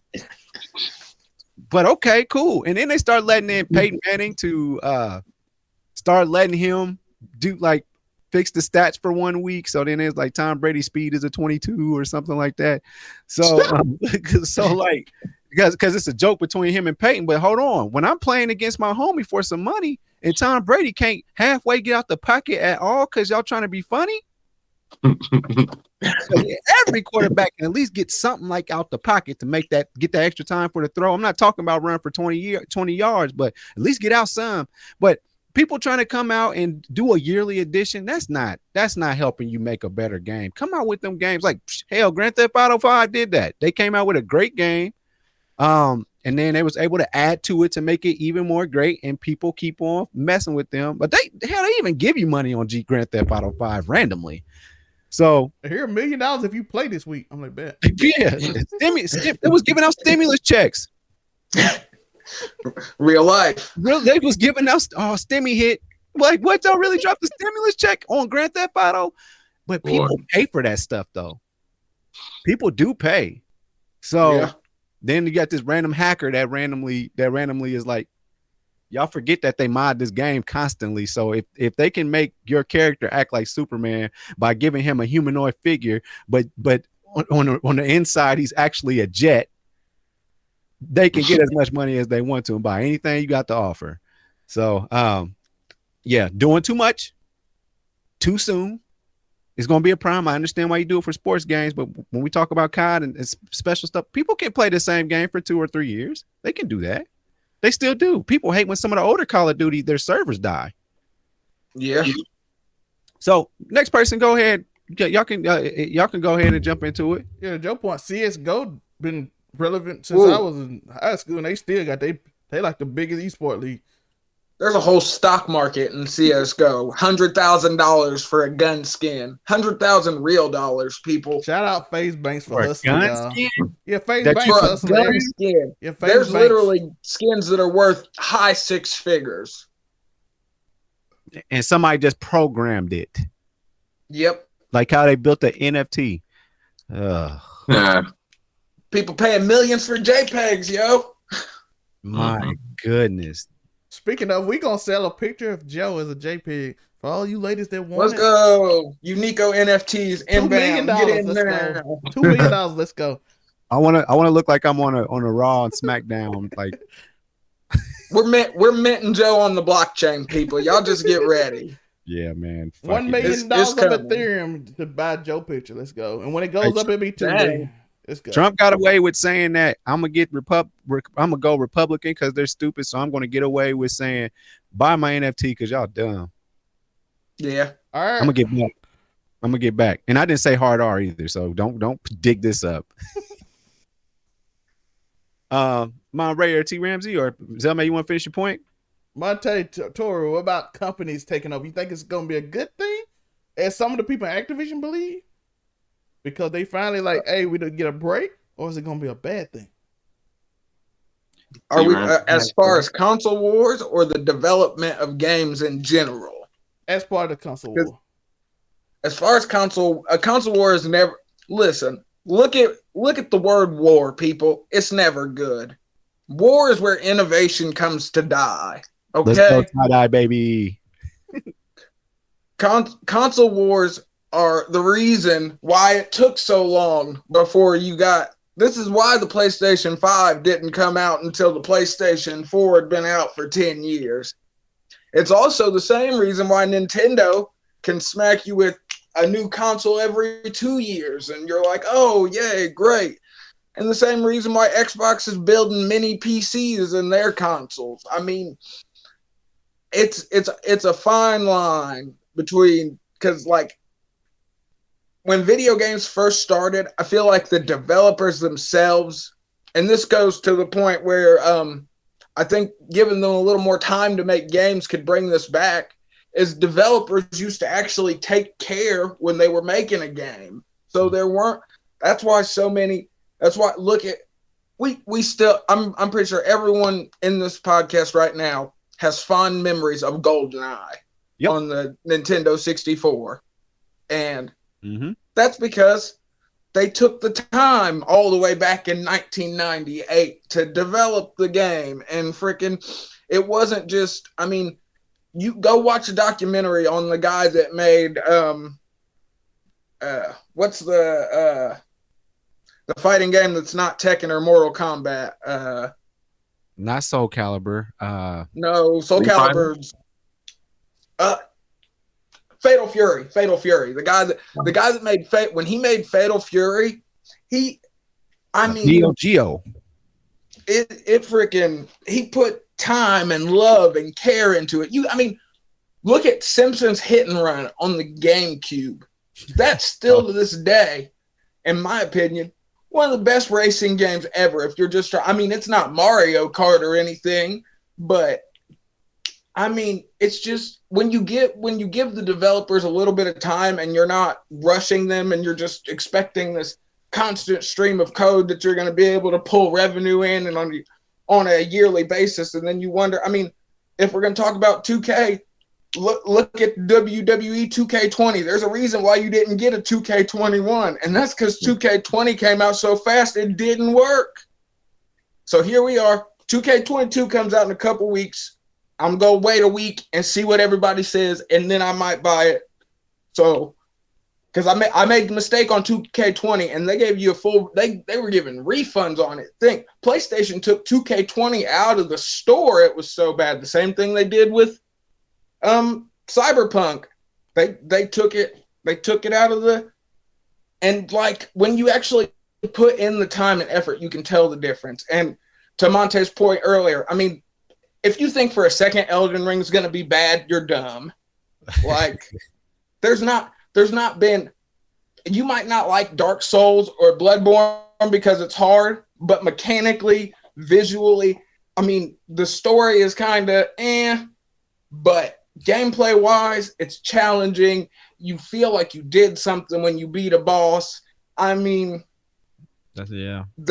But okay, cool. And then they start letting in Peyton Manning to start letting him do like fix the stats for 1 week. So then it's like Tom Brady's speed is a 22 or something like that. So so like because it's a joke between him and Peyton. But hold on, when I'm playing against my homie for some money and Tom Brady can't halfway get out the pocket at all because y'all trying to be funny. Every quarterback can at least get something like out the pocket to get that extra time for the throw. I'm not talking about run for 20 yards, but at least get out some. But people trying to come out and do a yearly edition, that's not helping you make a better game. Come out with them games like hell. Grand Theft Auto 5 did that. They came out with a great game, and then they was able to add to it to make it even more great. And people keep on messing with them, but they even give you money on Grand Theft Auto 5 randomly. So here $1 million if you play this week. I'm like, bet. Yeah, it was giving out stimulus checks. Real life. They was giving out stimmy hit. Like, what, y'all really dropped the stimulus check on Grand Theft Auto? But people pay for that stuff though. People do pay. So then you got this random hacker that randomly is like, y'all forget that they mod this game constantly. So if they can make your character act like Superman by giving him a humanoid figure, but on the inside he's actually a jet, they can get as much money as they want to and buy anything you got to offer. So doing too much too soon is going to be a problem. I understand why you do it for sports games, but when we talk about COD and special stuff, people can play the same game for 2 or 3 years. They can do that. They still do. People hate when some of the older Call of Duty, their servers die. Yeah. So next person, go ahead. Y'all can go ahead and jump into it. Yeah, Joe point. CS:GO been relevant since I was in high school, and they still got they like the biggest esport league. There's a whole stock market in CS:GO. $100,000 for a gun skin. 100,000 real dollars, people. Shout out FaZe Banks for hustling, y'all. Skin? Yeah, FaZe Banks for hustling. Gun skin. Yeah, there's literally skins that are worth high 6 figures. and somebody just programmed it, Yep. like how they built the NFT. Ugh. Yeah. People paying millions for JPEGs, yo. My goodness. Speaking of, we gonna sell a picture of Joe as a JPEG for all you ladies that want Let's it. go. Uniqo NFTs $2 million. inbound. Get in Let's there. go. $2 million. Let's go. I wanna look like I'm on a Raw and SmackDown. Like We're minting Joe on the blockchain, people. Y'all just get ready. yeah, man. $1 Fuck it. million It's of coming. Ethereum to buy Joe picture. Let's go. And when it goes up, it'll be 2 Dang. million. Let's go. Trump got away with saying that I'm gonna go Republican because they're stupid. So I'm gonna get away with saying buy my NFT because y'all dumb. Yeah. All right. I'm gonna get back. And I didn't say hard R either. So don't dig this up. Monray or T Ramsey or Zelma, you want to finish your point? Monte Toro, what about companies taking over? You think it's gonna be a good thing, as some of the people in Activision believe, because they finally like, hey, we didn't get a break, or is it gonna be a bad thing? Are we as far as console wars or the development of games in general? As part of the console war. As far as a console war is never. Listen, look at the word war, people. It's never good. War is where innovation comes to die. Okay, Let's go tie-dye, baby. Console wars are the reason why it took so long before you got. This is why the PlayStation 5 didn't come out until the PlayStation 4 had been out for 10 years. It's also the same reason why Nintendo can smack you with a new console every 2 years, and you're like, oh, yay, great. And the same reason why Xbox is building mini PCs in their consoles. I mean, it's a fine line between, because like when video games first started, I feel like the developers themselves, and this goes to the point where I think giving them a little more time to make games could bring this back, is developers used to actually take care when they were making a game. So there weren't, that's why look at, we still, I'm pretty sure everyone in this podcast right now has fond memories of GoldenEye on the Nintendo 64. And that's because they took the time all the way back in 1998 to develop the game. And freaking, it wasn't just, I mean, you go watch a documentary on the guy that made, what's the fighting game that's not Tekken or Mortal Kombat? Not Soul Calibur. No, Soul Calibur's Fatal Fury. The guy that made when he made Fatal Fury, Neo Geo. It freaking, he put time and love and care into it. Look at Simpsons Hit and Run on the GameCube. That's still to this day, in my opinion, one of the best racing games ever. If you're just trying, it's not Mario Kart or anything, but it's just when you give the developers a little bit of time and you're not rushing them and you're just expecting this constant stream of code that you're going to be able to pull revenue in and on a yearly basis, and then you wonder. If we're going to talk about 2K, look at WWE 2K20. There's a reason why you didn't get a 2K21, and that's because 2K20 came out so fast it didn't work. So here we are. 2K22 comes out in a couple weeks. I'm going to wait a week and see what everybody says, and then I might buy it. So, because I made the mistake on 2K20, and they gave you they were giving refunds on it. PlayStation took 2K20 out of the store. It was so bad. The same thing they did with Cyberpunk. They took it out of the, and like when you actually put in the time and effort, you can tell the difference. And to Monte's point earlier, if you think for a second Elden Ring is going to be bad, you're dumb. Like there's not been, you might not like Dark Souls or Bloodborne because it's hard, but mechanically, visually, the story is kind of but gameplay wise, it's challenging. You feel like you did something when you beat a boss. The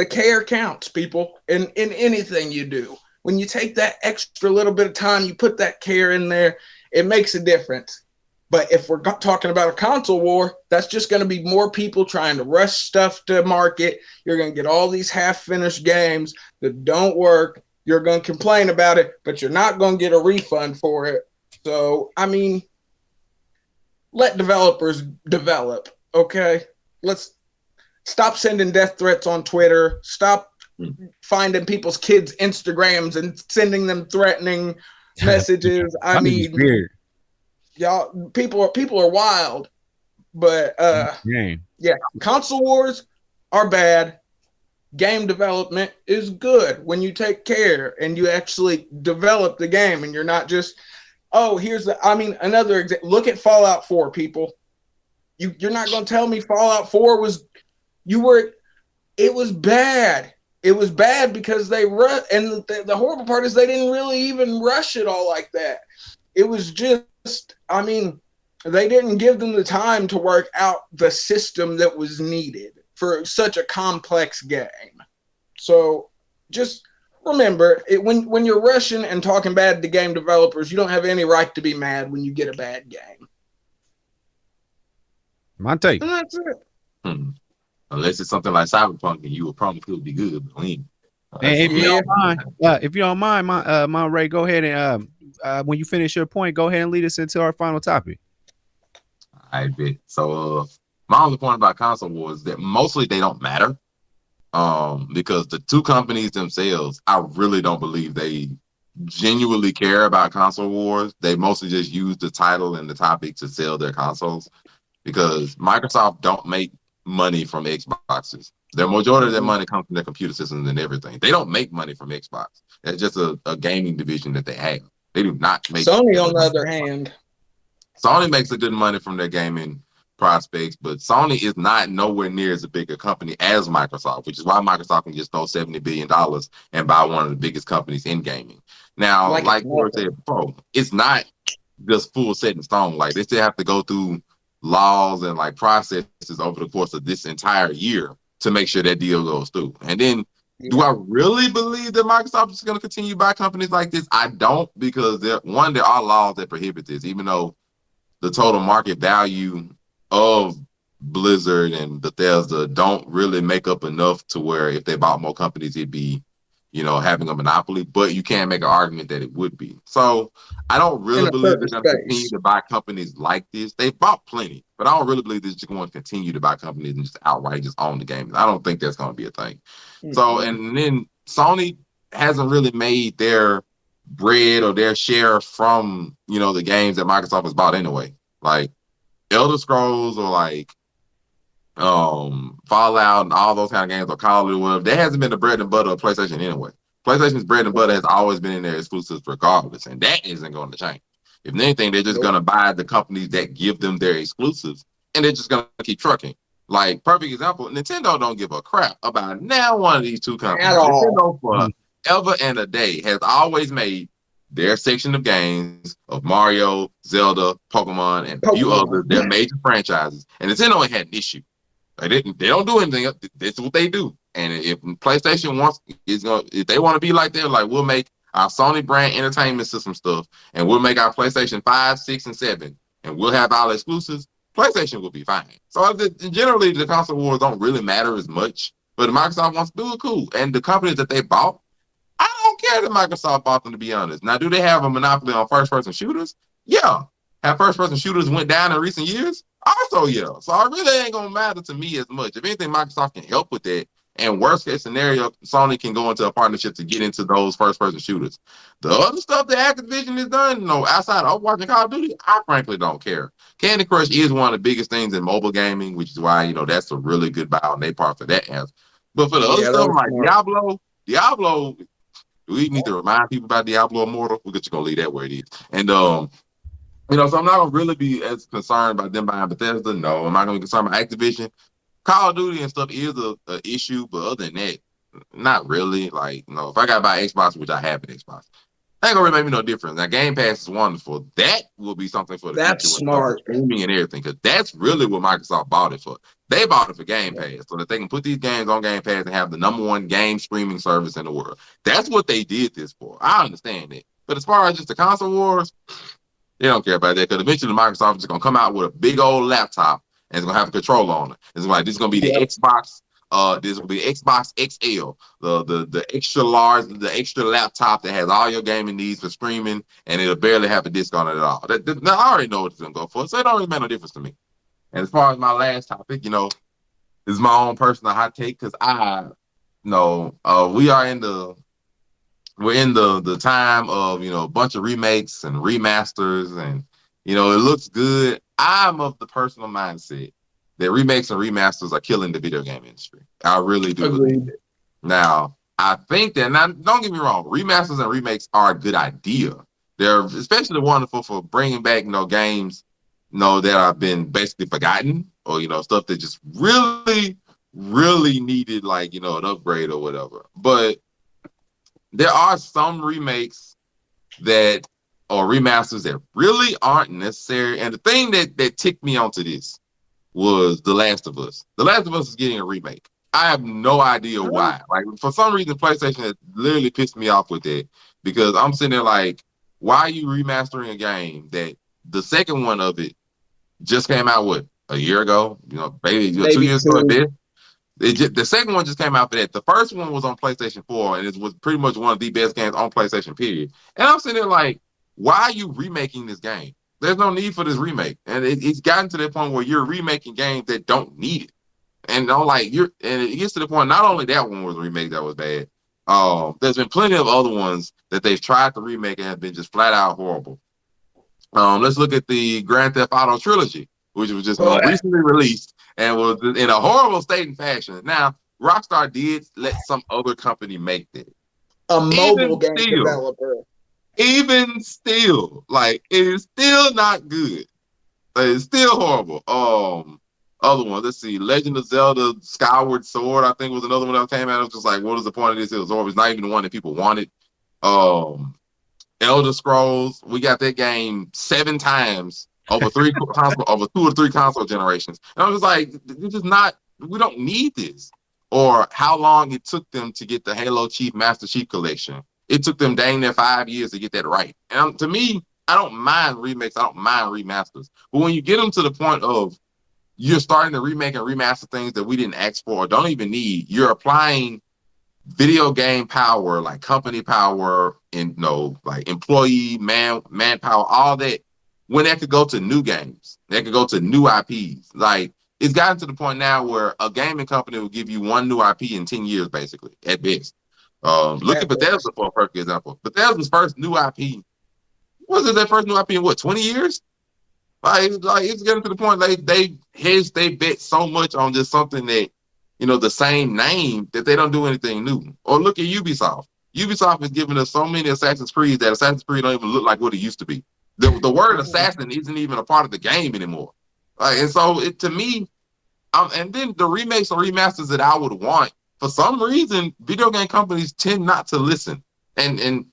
care counts, people, in anything you do. When you take that extra little bit of time, you put that care in there, it makes a difference. But if we're talking about a console war, that's just going to be more people trying to rush stuff to market. You're going to get all these half-finished games that don't work. You're going to complain about it, but you're not going to get a refund for it. So, I mean, let developers develop, okay? Let's stop sending death threats on Twitter. Stop finding people's kids' Instagrams and sending them threatening messages. I mean, weird. Y'all, people are wild, but yeah, console wars are bad. Game development is good when you take care and you actually develop the game, and you're not just, another example. Look at Fallout 4, people. You're not going to tell me Fallout 4 it was bad. It was bad because they and the horrible part is they didn't really even rush it all like that. It was just, they didn't give them the time to work out the system that was needed for such a complex game. So just remember, when you're rushing and talking bad to game developers, you don't have any right to be mad when you get a bad game. My take. And that's it. Unless it's something like Cyberpunk, and you will probably could be good. But and if you don't mind, my Ray, go ahead and when you finish your point, go ahead and lead us into our final topic. I bet. So my only point about console wars is that mostly they don't matter. Because the two companies themselves, I really don't believe they genuinely care about console wars. They mostly just use the title and the topic to sell their consoles, because Microsoft don't make money from Xboxes. The majority of their money comes from their computer systems and everything. They don't make money from Xbox. It's just a gaming division that they have. They do not make Sony, on the other hand. Sony makes a good money from their gaming prospects, but Sony is not nowhere near as a bigger company as Microsoft, which is why Microsoft can just throw $70 billion and buy one of the biggest companies in gaming. Now, like Corey said before, it's not just full set in stone. Like, they still have to go through laws and like processes over the course of this entire year to make sure that deal goes through. And then, do I really believe that Microsoft is going to continue to buy companies like this? I don't, because there are laws that prohibit this, even though the total market value of Blizzard and Bethesda don't really make up enough to where if they bought more companies, it'd be, having a monopoly. But you can make an argument that it would be. So I don't really believe they're going to continue to buy companies like this. They've bought plenty, but I don't really believe they're just going to continue to buy companies and just outright just own the game. I don't think that's going to be a thing. Mm-hmm. So, and then Sony hasn't really made their bread or their share from, the games that Microsoft has bought anyway. Like Elder Scrolls or like Fallout and all those kind of games, or Call of Duty, whatever, that hasn't been the bread and butter of PlayStation anyway. PlayStation's bread and butter has always been in their exclusives regardless, and that isn't going to change. If anything, they're just going to buy the companies that give them their exclusives, and they're just going to keep trucking. Like, perfect example, Nintendo don't give a crap about now one of these two companies. Nintendo forever and a day has always made their section of games of Mario, Zelda, Pokemon, and a few others, their major franchises. And Nintendo ain't had an issue. They don't do anything else. That's what they do. And if PlayStation if they want to be like that, like, we'll make our Sony brand entertainment system stuff, and we'll make our PlayStation 5, 6, and 7, and we'll have our exclusives, PlayStation will be fine. So generally, the console wars don't really matter as much. But if Microsoft wants to do it, cool. And the companies that they bought, I don't care that Microsoft bought them, to be honest. Now, do they have a monopoly on first-person shooters? Yeah. Have first-person shooters went down in recent years? Also, yeah. So it really ain't going to matter to me as much. If anything, Microsoft can help with that. And worst-case scenario, Sony can go into a partnership to get into those first-person shooters. The other stuff that Activision has done, outside of Overwatch and Call of Duty, I frankly don't care. Candy Crush is one of the biggest things in mobile gaming, which is why, that's a really good buy on their part for that house. But for the other stuff like Diablo, do we need to remind people about Diablo Immortal? We're just going to leave that where it is. And, so I'm not going to really be as concerned about them buying Bethesda. No, I'm not going to be concerned about Activision. Call of Duty and stuff is a issue, but other than that, not really. Like, if I got to buy Xbox, which I have an Xbox, ain't going to really make me no difference. Now, Game Pass is wonderful. That will be something for the future. That's smart. Streaming and everything, because that's really what Microsoft bought it for. They bought it for Game Pass, so that they can put these games on Game Pass and have the #1 game streaming service in the world. That's what they did this for. I understand it. But as far as just the console wars, They don't care about that because eventually Microsoft is gonna come out with a big old laptop and it's gonna have a controller on it. It's like this is gonna be the Xbox. This will be Xbox XL, the extra large, the extra laptop that has all your gaming needs for streaming, and it'll barely have a disc on it at all. I already know what it's gonna go for, so it don't really make no difference to me. And as far as my last topic, this is my own personal hot take because we're in the time of a bunch of remakes and remasters, and it looks good. I'm of the personal mindset that remakes and remasters are killing the video game industry. I really do believe it. Now, I think that, now, don't get me wrong, remasters and remakes are a good idea. They're especially wonderful for bringing back, games, that have been basically forgotten, or, stuff that just really, really needed, like, an upgrade or whatever. But there are some remakes or remasters that really aren't necessary. And the thing that ticked me onto this was The Last of Us. The Last of Us is getting a remake. I have no idea why. Like, for some reason, PlayStation has literally pissed me off with that, because I'm sitting there like, why are you remastering a game that the second one of it just came out, a year ago? Maybe 2 years ago at best. The second one just came out for that. The first one was on PlayStation 4, and it was pretty much one of the best games on PlayStation, period. And I'm sitting there like, why are you remaking this game? There's no need for this remake. And it's gotten to that point where you're remaking games that don't need it. And and it gets to the point, not only that one was a remake that was bad, there's been plenty of other ones that they've tried to remake and have been just flat out horrible. Let's look at the Grand Theft Auto trilogy, which was just recently released and was in a horrible state and fashion. Now, Rockstar did let some other company make that. A mobile game developer. Even still, like, it is still not good. It's still horrible. Other ones, let's see, Legend of Zelda Skyward Sword, I think, was another one that came out. It was just like, what is the point of this? It was horrible. It's not even the one that people wanted. Elder Scrolls, we got that game 7 times over 2 or 3 console generations. And I'm just like, we don't need this. Or how long it took them to get the Halo Master Chief Collection. It took them dang near 5 years to get that right. And to me, I don't mind remakes. I don't mind remasters. But when you get them to the point of you're starting to remake and remaster things that we didn't ask for or don't even need, you're applying video game power, like company power, and like employee manpower, all that, when that could go to new games, that could go to new IPs. Like, it's gotten to the point now where a gaming company will give you one new IP in 10 years, basically, at best. Look at Bethesda for a perfect example. Bethesda's first new IP, wasn't their first new IP in 20 years? Like it's getting to the point they bet so much on just something that, the same name, that they don't do anything new. Or look at Ubisoft. Ubisoft is giving us so many Assassin's Creed that Assassin's Creed don't even look like what it used to be. The word assassin isn't even a part of the game anymore. And so to me, and then the remakes or remasters that I would want, for some reason, video game companies tend not to listen. And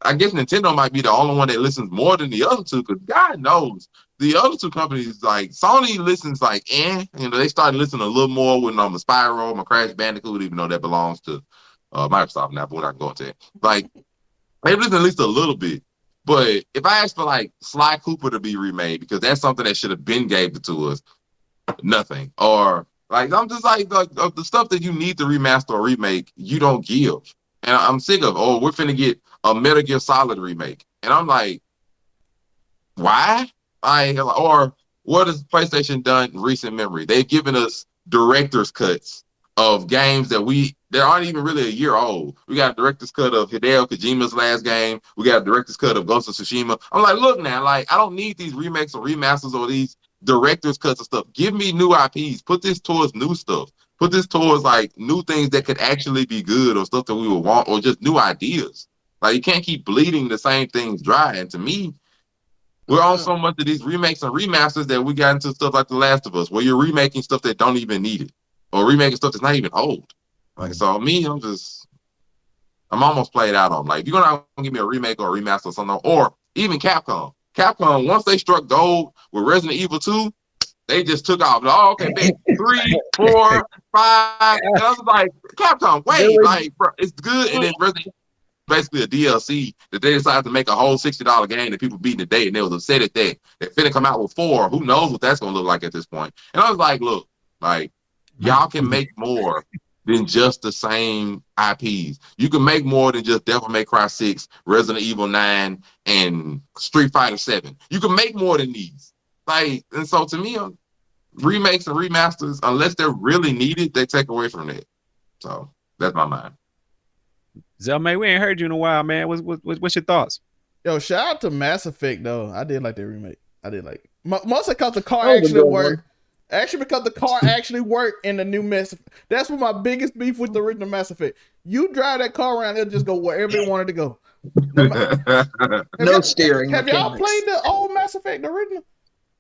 I guess Nintendo might be the only one that listens more than the other two, because God knows the other two companies, like Sony, listens like, they started listening a little more with my Spyro, my Crash Bandicoot, even though that belongs to Microsoft now, but we're not going to it. Like, they listen at least a little bit. But if I ask for like Sly Cooper to be remade, because that's something that should have been gave to us, nothing. Or like, I'm just like the stuff that you need to remaster or remake, you don't give. And I'm sick of, we're finna get a Metal Gear Solid remake. And I'm like, why? Or what has PlayStation done in recent memory? They've given us director's cuts of games that aren't even really a year old. We got a director's cut of Hideo Kojima's last game. We got a director's cut of Ghost of Tsushima. I'm like, look now, like, I don't need these remakes or remasters or these director's cuts of stuff. Give me new IPs. Put this towards new stuff. Put this towards like new things that could actually be good, or stuff that we would want, or just new ideas. Like, you can't keep bleeding the same things dry. And to me, we're on so much of these remakes and remasters that we got into stuff like The Last of Us, where you're remaking stuff that don't even need it, or remaking stuff that's not even old. Like, so me, I'm almost played out on, like, if you're gonna give me a remake or a remaster or something, or even Capcom. Capcom, once they struck gold with Resident Evil 2, they just took off. Oh, okay, 3, 4, 5. And I was like, Capcom, wait, like, bro, it's good. And then Resident basically a DLC that they decided to make a whole $60 game that people beating today, and they was upset at that. They finna come out with 4. Who knows what that's gonna look like at this point? And I was like, look, like y'all can make more than just the same IPs. You can make more than just Devil May Cry 6, Resident Evil 9, and Street Fighter 7. You can make more than these. Like, and so to me, remakes and remasters, unless they're really needed, they take away from that. So that's my mind. Zelmay, we ain't heard you in a while, man. What's your thoughts? Yo, shout out to Mass Effect though. I did like that remake. I did like it. Mostly because the car actually worked. Actually, because the car actually worked in the new Mass Effect. That's what my biggest beef with the original Mass Effect. You drive that car around, it'll just go wherever you wanted to go. No steering. Have y'all played the old Mass Effect, the original?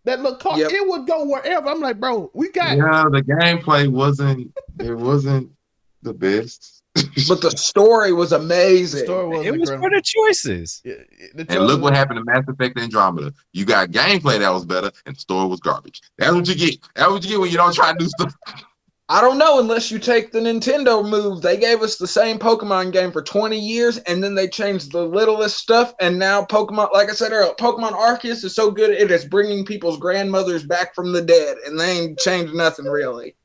That little car, it would go wherever. I'm like, bro, we got. Yeah, the gameplay wasn't the best. But the story was amazing. The story was it was for the choices. And look what happened to Mass Effect Andromeda. You got gameplay that was better, and the story was garbage. That's what you get. That's what you get when you don't try to do stuff. I don't know unless you take the Nintendo move. They gave us the same Pokemon game for 20 years, and then they changed the littlest stuff. And now Pokemon, like I said earlier, Pokemon Arceus is so good it is bringing people's grandmothers back from the dead, and they ain't changed nothing really.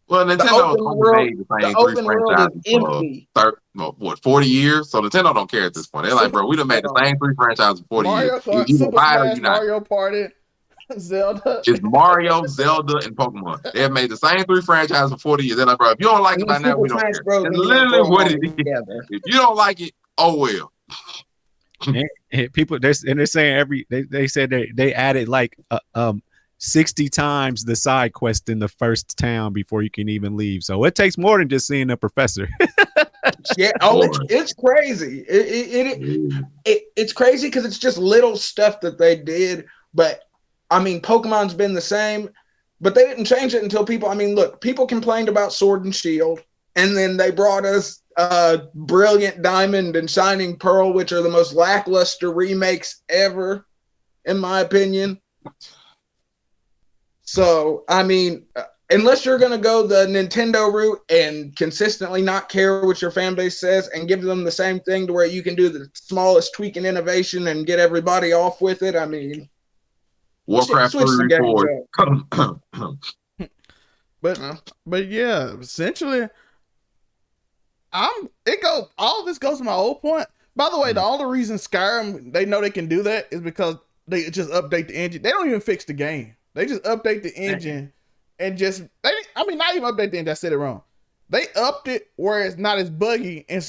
Well, Nintendo made the same open world is empty. 40 years? So Nintendo don't care at this point. They're like, bro, we done made the same 3 franchises for 40 years. Kart, you Super Smash, Mario Party, Zelda. It's Mario, Zelda, and Pokemon. They have made the same 3 franchises for 40 years. They're like, bro, if you don't like it by now, we don't care. It's literally what it is. If you don't like it, oh well. And people, they're saying they said they added like 60 times the side quest in the first town before you can even leave. So it takes more than just seeing a professor. Yeah. Oh, it's crazy. It's crazy because it's just little stuff that they did. But I mean, Pokemon's been the same, but they didn't change it until people. I mean, look, people complained about Sword and Shield, and then they brought us Brilliant Diamond and Shining Pearl, which are the most lackluster remakes ever, in my opinion. So, I mean, unless you're going to go the Nintendo route and consistently not care what your fan base says and give them the same thing to where you can do the smallest tweak and innovation and get everybody off with it, I mean, Warcraft 3 report. But yeah, essentially, all this goes to my old point. By the way, the only reason Skyrim, they know they can do that is because they just update the engine. They don't even fix the game. They just update the engine and not even update the engine. I said it wrong. They upped it where it's not as buggy and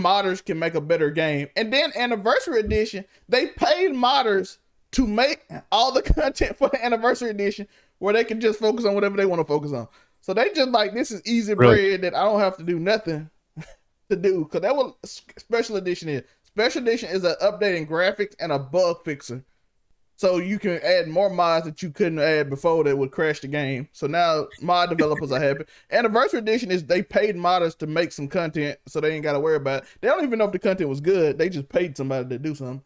modders can make a better game. And then Anniversary Edition, they paid modders to make all the content for the Anniversary Edition where they can just focus on whatever they want to focus on. So they just like, this is easy bread that I don't have to do nothing to do. Because that's what Special Edition is. Special Edition is an updating graphics and a bug fixer. So you can add more mods that you couldn't add before that would crash the game. So now mod developers are happy. Anniversary Edition is they paid modders to make some content, so they ain't got to worry about it. They don't even know if the content was good. They just paid somebody to do something.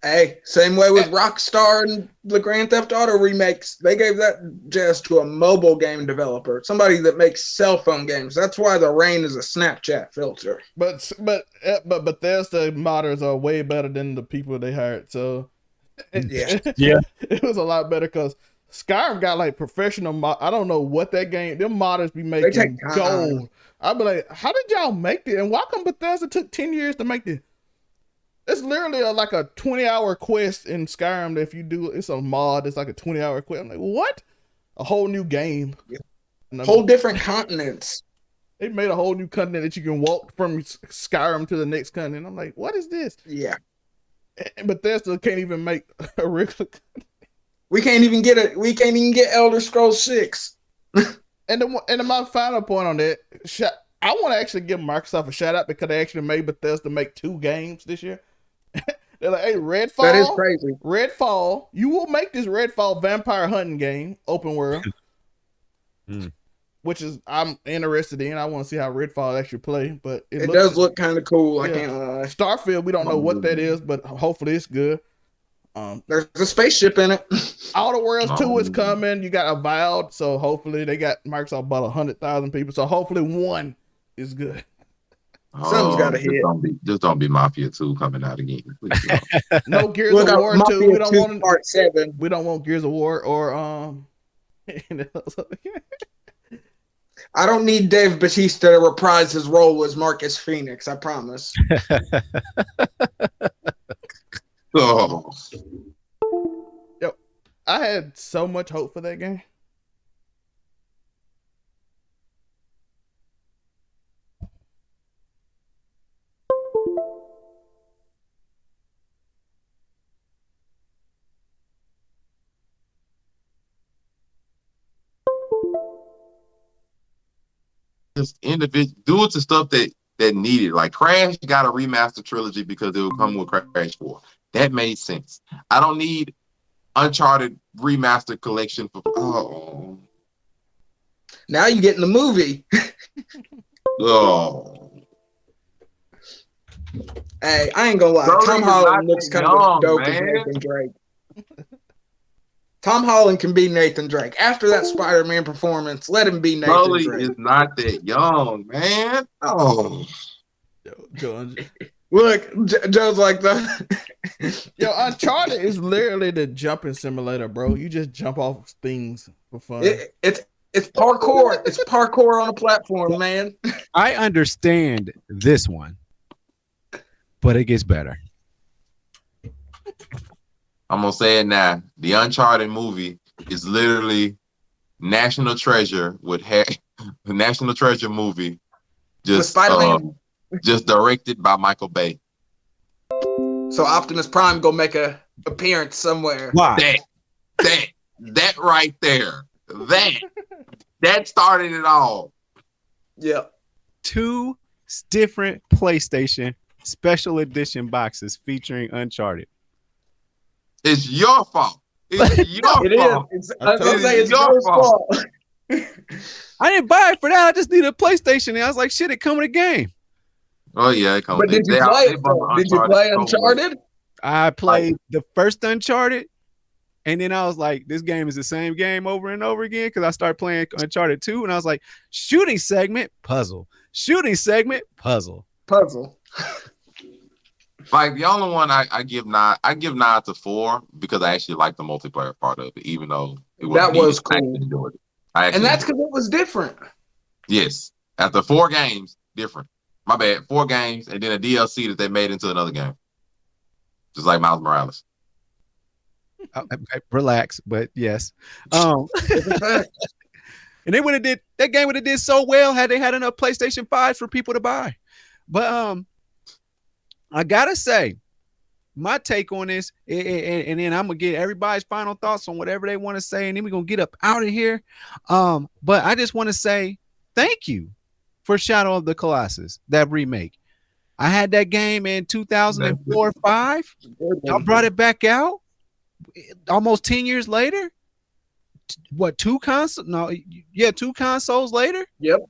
Hey, same way with Rockstar and the Grand Theft Auto remakes. They gave that just to a mobile game developer, somebody that makes cell phone games. That's why the rain is a Snapchat filter. But Bethesda modders are way better than the people they hired. So yeah, it was a lot better because Skyrim got like professional. I don't know what that game. Them modders be making gold. I'd be like, how did y'all make it? And why come Bethesda took 10 years to make this? It's literally like a 20-hour quest in Skyrim that if you do, it's a mod. It's like a 20-hour quest. I'm like, what? A whole new game. Yeah. Whole different continents. They made a whole new continent that you can walk from Skyrim to the next continent. I'm like, what is this? Yeah. And Bethesda can't even make a regular continent. We can't even get Elder Scrolls 6. And my final point on that, I want to actually give Microsoft a shout out because they actually made Bethesda make 2 games this year. They're like, hey, Redfall. That is crazy. Redfall, you will make this Redfall vampire hunting game, open world, which is I'm interested in. I want to see how Redfall actually play, but it does look kind of cool. Yeah. I can't lie. Starfield, we don't know what that is, but hopefully it's good. There's a spaceship in it. Outer Worlds 2 is coming. You got Avowed, so hopefully they got Microsoft bought 100,000 people, so hopefully 1 is good. Something's gotta hit. Just don't be Mafia 2 coming out again. Please, No Gears Look of up War 2. Mafia We don't 2 want Part 7. We don't want Gears of War or I don't need Dave Bautista to reprise his role as Marcus Phoenix. I promise. Oh. Yo, I had so much hope for that game. Just individual do it to stuff that needed. Like Crash got a remaster trilogy because it would come with Crash 4. That made sense. I don't need Uncharted remaster collection for Now you get in the movie. oh. Hey, I ain't gonna lie. Brody Tom is Holland not looks that kind of young, dope as man. Nathan Drake. Tom Holland can be Nathan Drake. After that Spider-Man performance, let him be Nathan Brody Drake. is not that young, man. Oh. Yo, Look, Joe's like the Uncharted is literally the jumping simulator, bro. You just jump off things for fun. It's parkour. It's parkour on a platform, man. I understand this one, but it gets better. I'm gonna say it now. The Uncharted movie is literally National Treasure with the National Treasure movie, just just directed by Michael Bay. So Optimus Prime go make a appearance somewhere. Why? That right there. That started it all. Yeah. 2 different PlayStation special edition boxes featuring Uncharted. It's your fault. It's your It fault. is. I was gonna say it's your your fault. I didn't buy it for that. I just needed a PlayStation. And I was like, shit, it come with a game. Oh yeah, it comes. But did you play it? Did you play Uncharted? I played the first Uncharted, and then I was like, this game is the same game over and over again because I started playing Uncharted 2, and I was like, shooting segment, puzzle. Shooting segment, puzzle. Like the only one I give nod to 4 because I actually like the multiplayer part of it, even though it was cool. And that's because it was different. Yes, after 4 games, different. My bad, 4 games and then a DLC that they made into another game, just like Miles Morales. Relax, but yes. And they would have did that game would have did so well had they had enough PlayStation 5s for people to buy. But I gotta say, my take on this, and then I'm gonna get everybody's final thoughts on whatever they want to say, and then we're gonna get up out of here. But I just want to say thank you for Shadow of the Colossus, that remake. I had that game in 2004 or 5. Y'all brought it back out almost 10 years later. What, 2 consoles? No, yeah, 2 consoles later. Yep.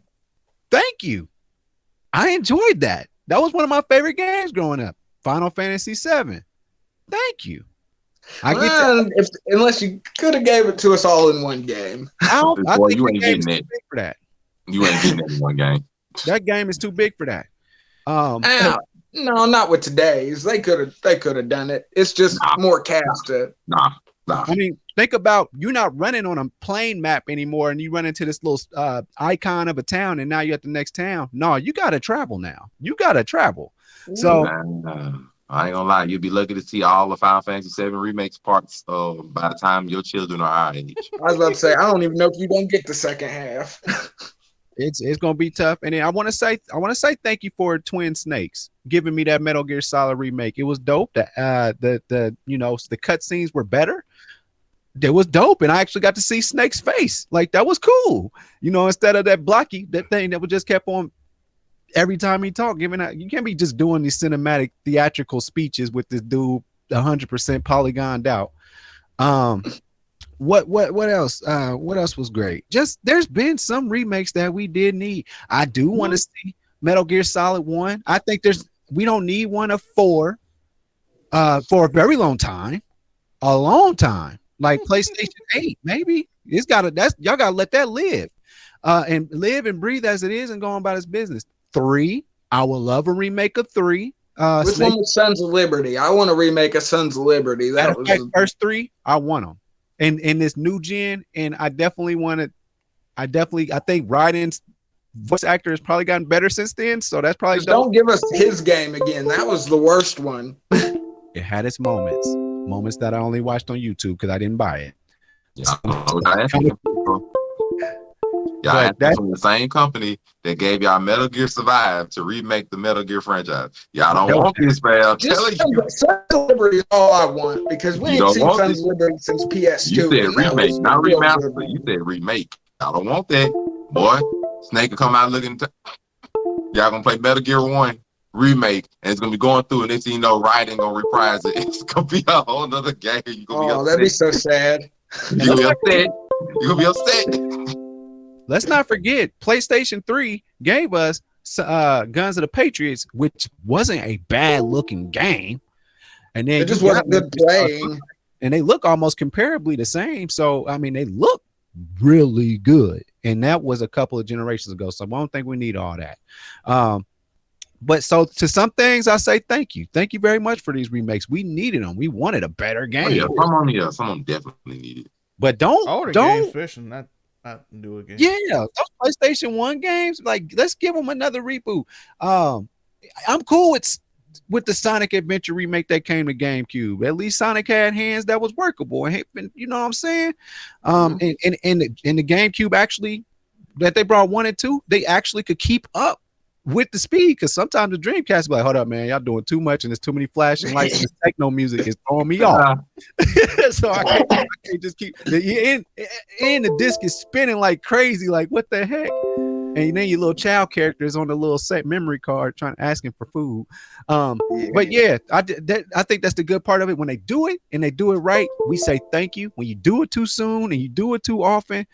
Thank you. I enjoyed that. That was one of my favorite games growing up. Final Fantasy VII. Thank you. I get that. Unless you could have gave it to us all in one game. I think you ain't getting that. Big for that. You ain't getting that in one game. That game is too big for that. No, not with today's. They could have done it. It's just more cast. Nah. I mean, think about you're not running on a plane map anymore, and you run into this little icon of a town, and now you're at the next town. No, you got to travel now. You got to travel. So I ain't gonna lie, you'll be lucky to see all the Final Fantasy VII remakes parts by the time your children are our age. I was about to say, I don't even know if you're gonna get the second half. It's gonna be tough. And then I want to say thank you for Twin Snakes giving me that Metal Gear Solid remake. It was dope. The cutscenes were better. It was dope, and I actually got to see Snake's face. Like, that was cool. Instead of that blocky, that thing that just kept on every time he talked, giving out. You can't be just doing these cinematic theatrical speeches with this dude 100% polygoned out. What else? What else was great? Just there's been some remakes that we did need. I do want to see Metal Gear Solid 1. I think we don't need one of 4 for a very long time. A long time. Like PlayStation 8, maybe. Y'all gotta let that live. And live and breathe as it is and go on about its business. 3, I would love a remake of 3. Which Snake, one was Sons of Liberty? I want to remake a Sons of Liberty. matter That of was fact, first 3, I want them. And in this new gen, and I definitely wanted. I think Raiden's voice actor has probably gotten better since then. So that's probably just don't give us his game again. That was the worst one. It had its moments that I only watched on YouTube because I didn't buy it. Yeah, y'all that's from the same company that gave y'all Metal Gear Survive to remake the Metal Gear franchise. Y'all don't want this, man. I'm telling you. Sons of Liberty is all I want because we ain't seen Sons of Liberty since PS2. You said remake, not remaster. You said remake. I don't want that. Boy, Snake will come out looking. Y'all gonna play Metal Gear 1 remake, and it's gonna be going through, and next thing you know, Raiden gonna reprise it. It's gonna be a whole nother game. You gonna be upset. That'd be so sad. You're gonna be upset. You're gonna be upset. Let's not forget, PlayStation 3 gave us Guns of the Patriots, which wasn't a bad looking game. And then it just wasn't good playing. And they look almost comparably the same. So, I mean, they look really good. And that was a couple of generations ago. So I don't think we need all that. But so to some things, I say thank you. Thank you very much for these remakes. We needed them. We wanted a better game. Oh, yeah, someone definitely needed it. But don't fishing that. Do again. Yeah, those PlayStation 1 games, like let's give them another reboot. I'm cool with the Sonic Adventure remake that came to GameCube. At least Sonic had hands that was workable, and you know what I'm saying. And the GameCube actually that they brought 1 and 2, they actually could keep up with the speed, because sometimes the Dreamcast be like, hold up, man, y'all doing too much and there's too many flashing lights and this techno music is throwing me off. So I can't just keep and the disc is spinning like crazy, like what the heck? And then your little child character is on the little set memory card trying to ask him for food. But yeah, I think that's the good part of it. When they do it and they do it right, we say thank you. When you do it too soon and you do it too often,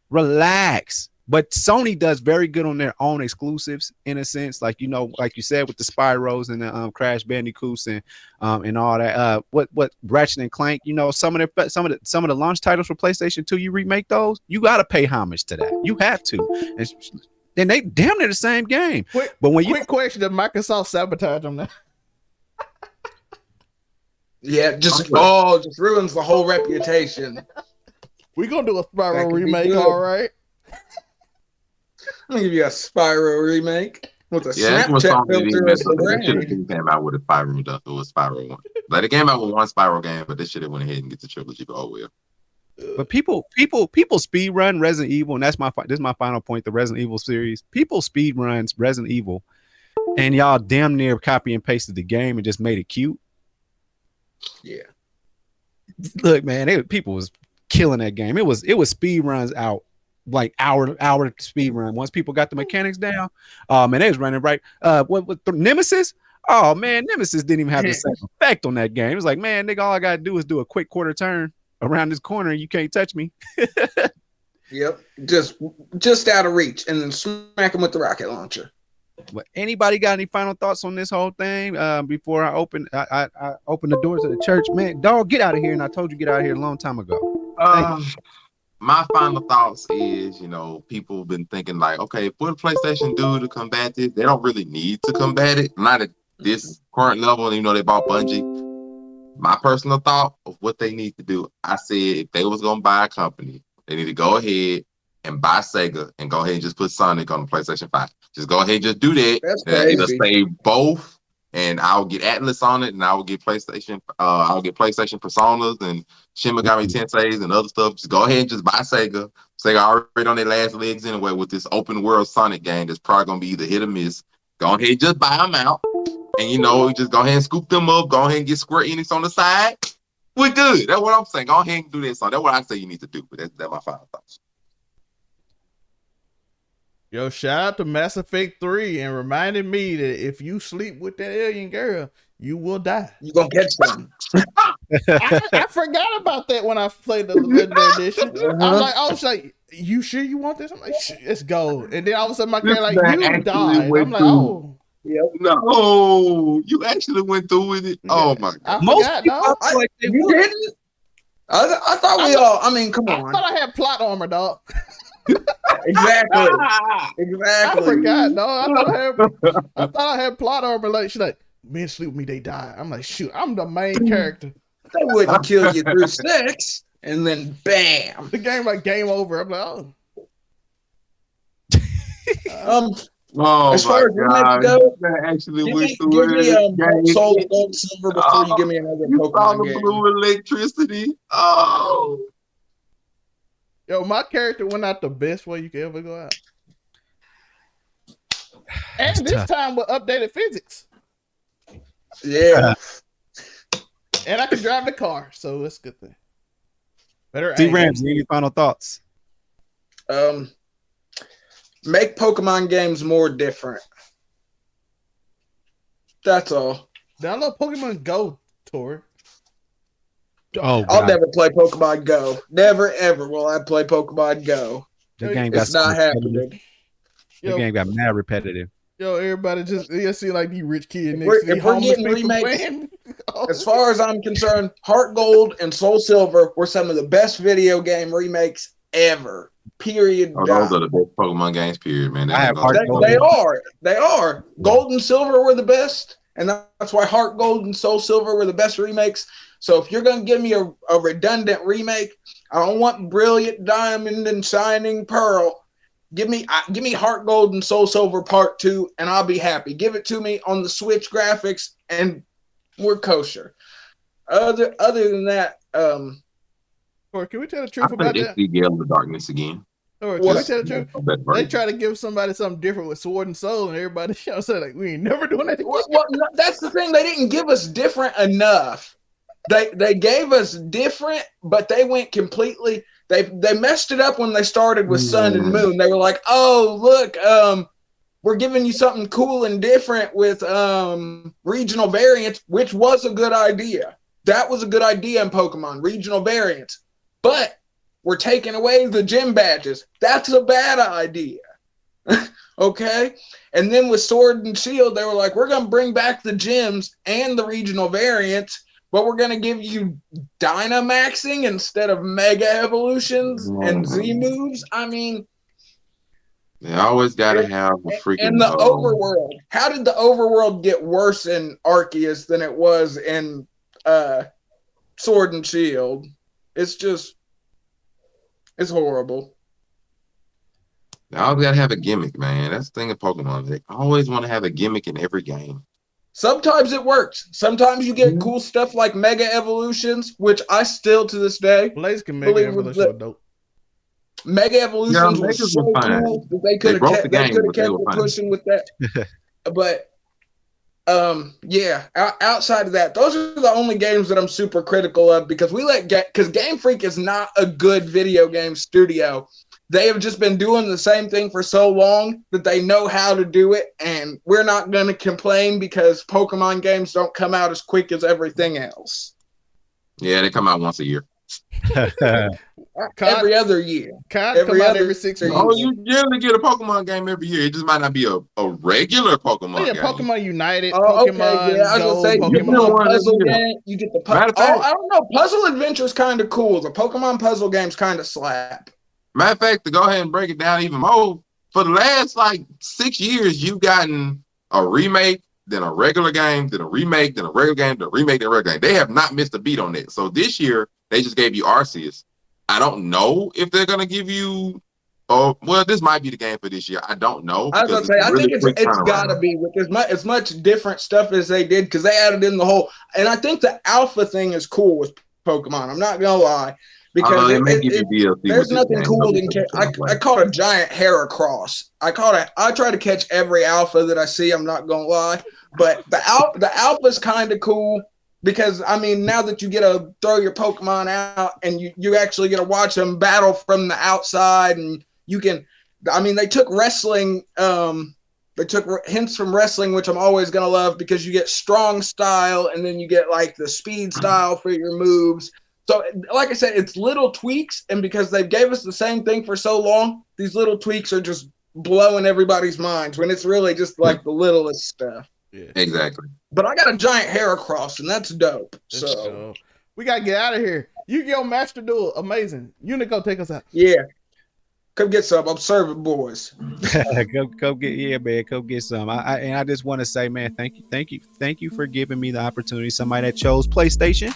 relax. But Sony does very good on their own exclusives in a sense, like, you know, like you said, with the Spyros and the Crash Bandicoots and all that. What Ratchet and Clank, you know, some of the launch titles for PlayStation 2, you remake those, you got to pay homage to that. You have to. And they damn near the same game. Quick question: did Microsoft sabotage them now? Yeah, just ruins the whole reputation. We're gonna do a Spyro remake, all right? I'm gonna give you a Spyro remake with a Snapchat filter. They should have came out with a Spyro stuff. It was Spyro 1. Like they came out with one Spyro game, but they should have went ahead and get the trilogy. Oh well. But people speed run Resident Evil, and this is my final point. The Resident Evil series, people speed runs Resident Evil, and y'all damn near copy and pasted the game and just made it cute. Yeah. Look, man, people was killing that game. It was speed runs out. Like hour speed run. Once people got the mechanics down, man, they was running right. What the Nemesis? Oh man, Nemesis didn't even have the same effect on that game. It was like, man, nigga, all I gotta do is do a quick quarter turn around this corner, and you can't touch me. Yep, just out of reach, and then smack him with the rocket launcher. But anybody got any final thoughts on this whole thing before I open the doors of the church? Man, dog, get out of here! And I told you get out of here a long time ago. My final thoughts is, you know, people have been thinking like, okay, what the PlayStation do to combat this? They don't really need to combat it. Not at this current level. You know, they bought Bungie. My personal thought of what they need to do, I said, if they was going to buy a company, they need to go ahead and buy Sega and go ahead and just put Sonic on the PlayStation 5. Just go ahead and just do that. That's crazy. It'll save both. And I'll get Atlas on it, and I will get PlayStation. I'll get PlayStation Personas and Shin Megami Tenseis and other stuff. Just go ahead and just buy Sega. Sega already on their last legs anyway with this open world Sonic game that's probably gonna be either hit or miss. Go ahead and just buy them out, and you know, just go ahead and scoop them up. Go ahead and get Square Enix on the side. We're good. That's what I'm saying. Go ahead and do that. So that's what I say you need to do. But that's my final thoughts. Yo, shout out to Mass Effect 3 and reminding me that if you sleep with that alien girl, you will die. You gonna catch them. I forgot about that when I played the Legendary Edition. I was like, oh, like, you sure you want this? I'm like, let's go. And then all of a sudden my character like, you died. I'm like, oh. Yep. No, you actually went through with it. Yeah. Oh my god. Most people like you didn't. I thought we all. I mean, come on. I thought I had plot armor, dog. Exactly. I Exactly. forgot. No, I thought I had plot armor. Like she's like, men sleep with me, they die. I'm like, shoot, I'm the main character. They wouldn't kill you through sex, and then bam. The game like game over. I'm like, oh. Oh As far as remakes go, I actually give went me, through give me it. Soul Gold Silver before you give me another You saw Pokemon the game. blue electricity. Oh. Yo, my character went out the best way you could ever go out. And That's this tough. time with updated physics. Yeah. And I can drive the car, so that's a good thing. Better See, aim. Ramsey, any final thoughts? Make Pokemon games more different. That's all. Download Pokemon Go, Tori. Oh, I'll God. never play Pokemon Go. Never ever will I play Pokemon Go. The game got It's not so repetitive. happening. The game got mad repetitive. Yo, everybody just you see like these rich kids If next we're- to these if we're homeless getting people remakes- playing. As far as I'm concerned, Heart Gold and Soul Silver were some of the best video game remakes ever. Period. Oh, those are the best Pokemon games, period, man. I have Heart Gold. They are. They are. Gold and Silver were the best, and that's why Heart Gold and Soul Silver were the best remakes. So if you're gonna give me a redundant remake, I don't want Brilliant Diamond and Shining Pearl. Give me Heart Gold and Soul Silver Part 2, and I'll be happy. Give it to me on the Switch graphics, and we're kosher. Other than that, Or can we tell the I truth about think that? it's the Gale of Darkness again. Or can we What? tell the truth? That They part. try to give somebody something different with Sword and Soul, and everybody say like, we ain't never doing that again. well, no, that's the thing. They didn't give us different enough. They gave us different, but they went completely. They messed it up when they started with Sun and Moon. They were like, "Oh, look, we're giving you something cool and different with regional variants," which was a good idea. That was a good idea in Pokemon, regional variants. But we're taking away the gym badges. That's a bad idea. Okay? And then with Sword and Shield, they were like, we're going to bring back the gyms and the regional variants, but we're going to give you Dynamaxing instead of Mega Evolutions and Z moves. I mean, They always got to have a freaking. and the overworld. How did the overworld get worse in Arceus than it was in Sword and Shield? It's horrible. They always got to have a gimmick, man. That's the thing of Pokemon. They always want to have a gimmick in every game. Sometimes it works. Sometimes you get cool stuff like Mega Evolutions, which I still to this day Blaze can make believe Evolution was dope. Mega Evolutions was Megas so was fine. cool that they could broke have the kept, game, but they kept were it fine. pushing with that. But yeah, outside of that, those are the only games that I'm super critical of because because Game Freak is not a good video game studio. They have just been doing the same thing for so long that they know how to do it, and we're not going to complain because Pokemon games don't come out as quick as everything else. Yeah, they come out once a year. Every other year. Kind come out every 6 year. Oh, months. you generally get a Pokemon game every year. It just might not be a regular Pokemon Oh, yeah, game. Pokemon United, Oh, okay, Pokemon yeah, I was Go, gonna say you get Pokemon. the puzzle Yeah. game. You get the Matter puzzle. of Oh, fact- I don't know. Puzzle Adventure is kind of cool. The Pokemon puzzle games kind of slap. Matter of fact, to go ahead and break it down even more, for the last like 6 years, you've gotten a remake, then a regular game, then a remake, then a regular game, then a remake, then a regular game. They have not missed a beat on that. So this year, they just gave you Arceus. I don't know if they're gonna give you. Oh, well, this might be the game for this year. I don't know. I was gonna because say, it's I really think quick it's turnaround. gotta be with as much different stuff as they did because they added in the whole. And I think the alpha thing is cool with Pokemon. I'm not gonna lie because Although they may give you DLC there's with this nothing game, cool so than it's I caught a giant Heracross. I try to catch every alpha that I see. I'm not gonna lie, but the alpha's kind of cool because I mean now that you get to throw your Pokemon out and you actually get to watch them battle from the outside and you can. I mean they took wrestling. They took hints from wrestling, which I'm always gonna love because you get strong style and then you get like the speed style for your moves. So, like I said, it's little tweaks, and because they gave us the same thing for so long, these little tweaks are just blowing everybody's minds when it's really just like the littlest stuff. Yeah. Exactly. But I got a giant Heracross, and that's dope. That's So, dope. We gotta get out of here. Yu-Gi-Oh! Master Duel, amazing. Uniqo, take us out. yeah. Come get some. I'm serving boys. Go get, yeah, man. Go get some. I just want to say, man, thank you for giving me the opportunity. Somebody that chose PlayStation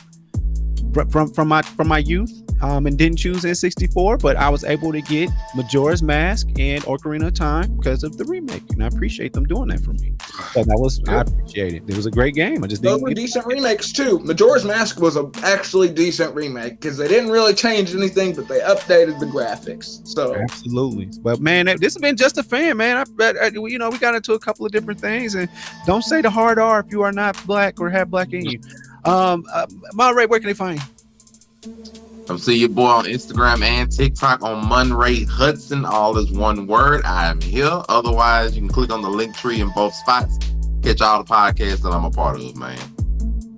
from my youth, and didn't choose N64, but I was able to get Majora's Mask and Ocarina of Time because of the remake, and I appreciate them doing that for me. So I appreciate it. It was a great game. I just those were decent remakes too. Majora's Mask was a actually decent remake because they didn't really change anything, but they updated the graphics. So absolutely. But man, this has been Just a Fan, man. We got into a couple of different things, and don't say the hard R if you are not black or have black in you. Monterey, where can they find you? Come see your boy on Instagram and TikTok on Monray Hudson. All is one word. I am here. Otherwise, you can click on the link tree in both spots. Catch all the podcasts that I'm a part of, man.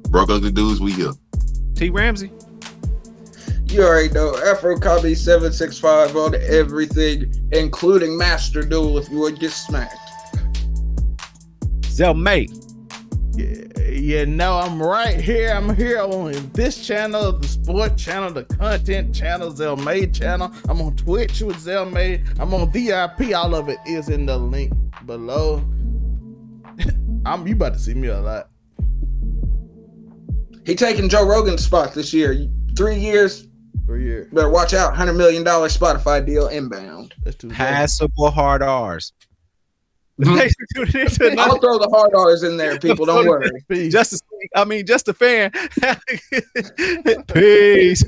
Broke Ugly Dudes, we here. T. Ramsey. You already know, Afro Comedy 765 on everything, including Master Duel if you would get smacked. Zell May. I'm right here. I'm here on this channel, the sport channel, the content channel, Zell May channel. I'm on Twitch with Zell May. I'm on VIP. All of it is in the link below. You about to see me a lot. He taking Joe Rogan's spot this year. 3 years. 3 years. Better watch out. $100 million Spotify deal inbound. That's too Passable hard R's. I'll throw the hard R's in there, people. Don't worry. Just a fan. Peace.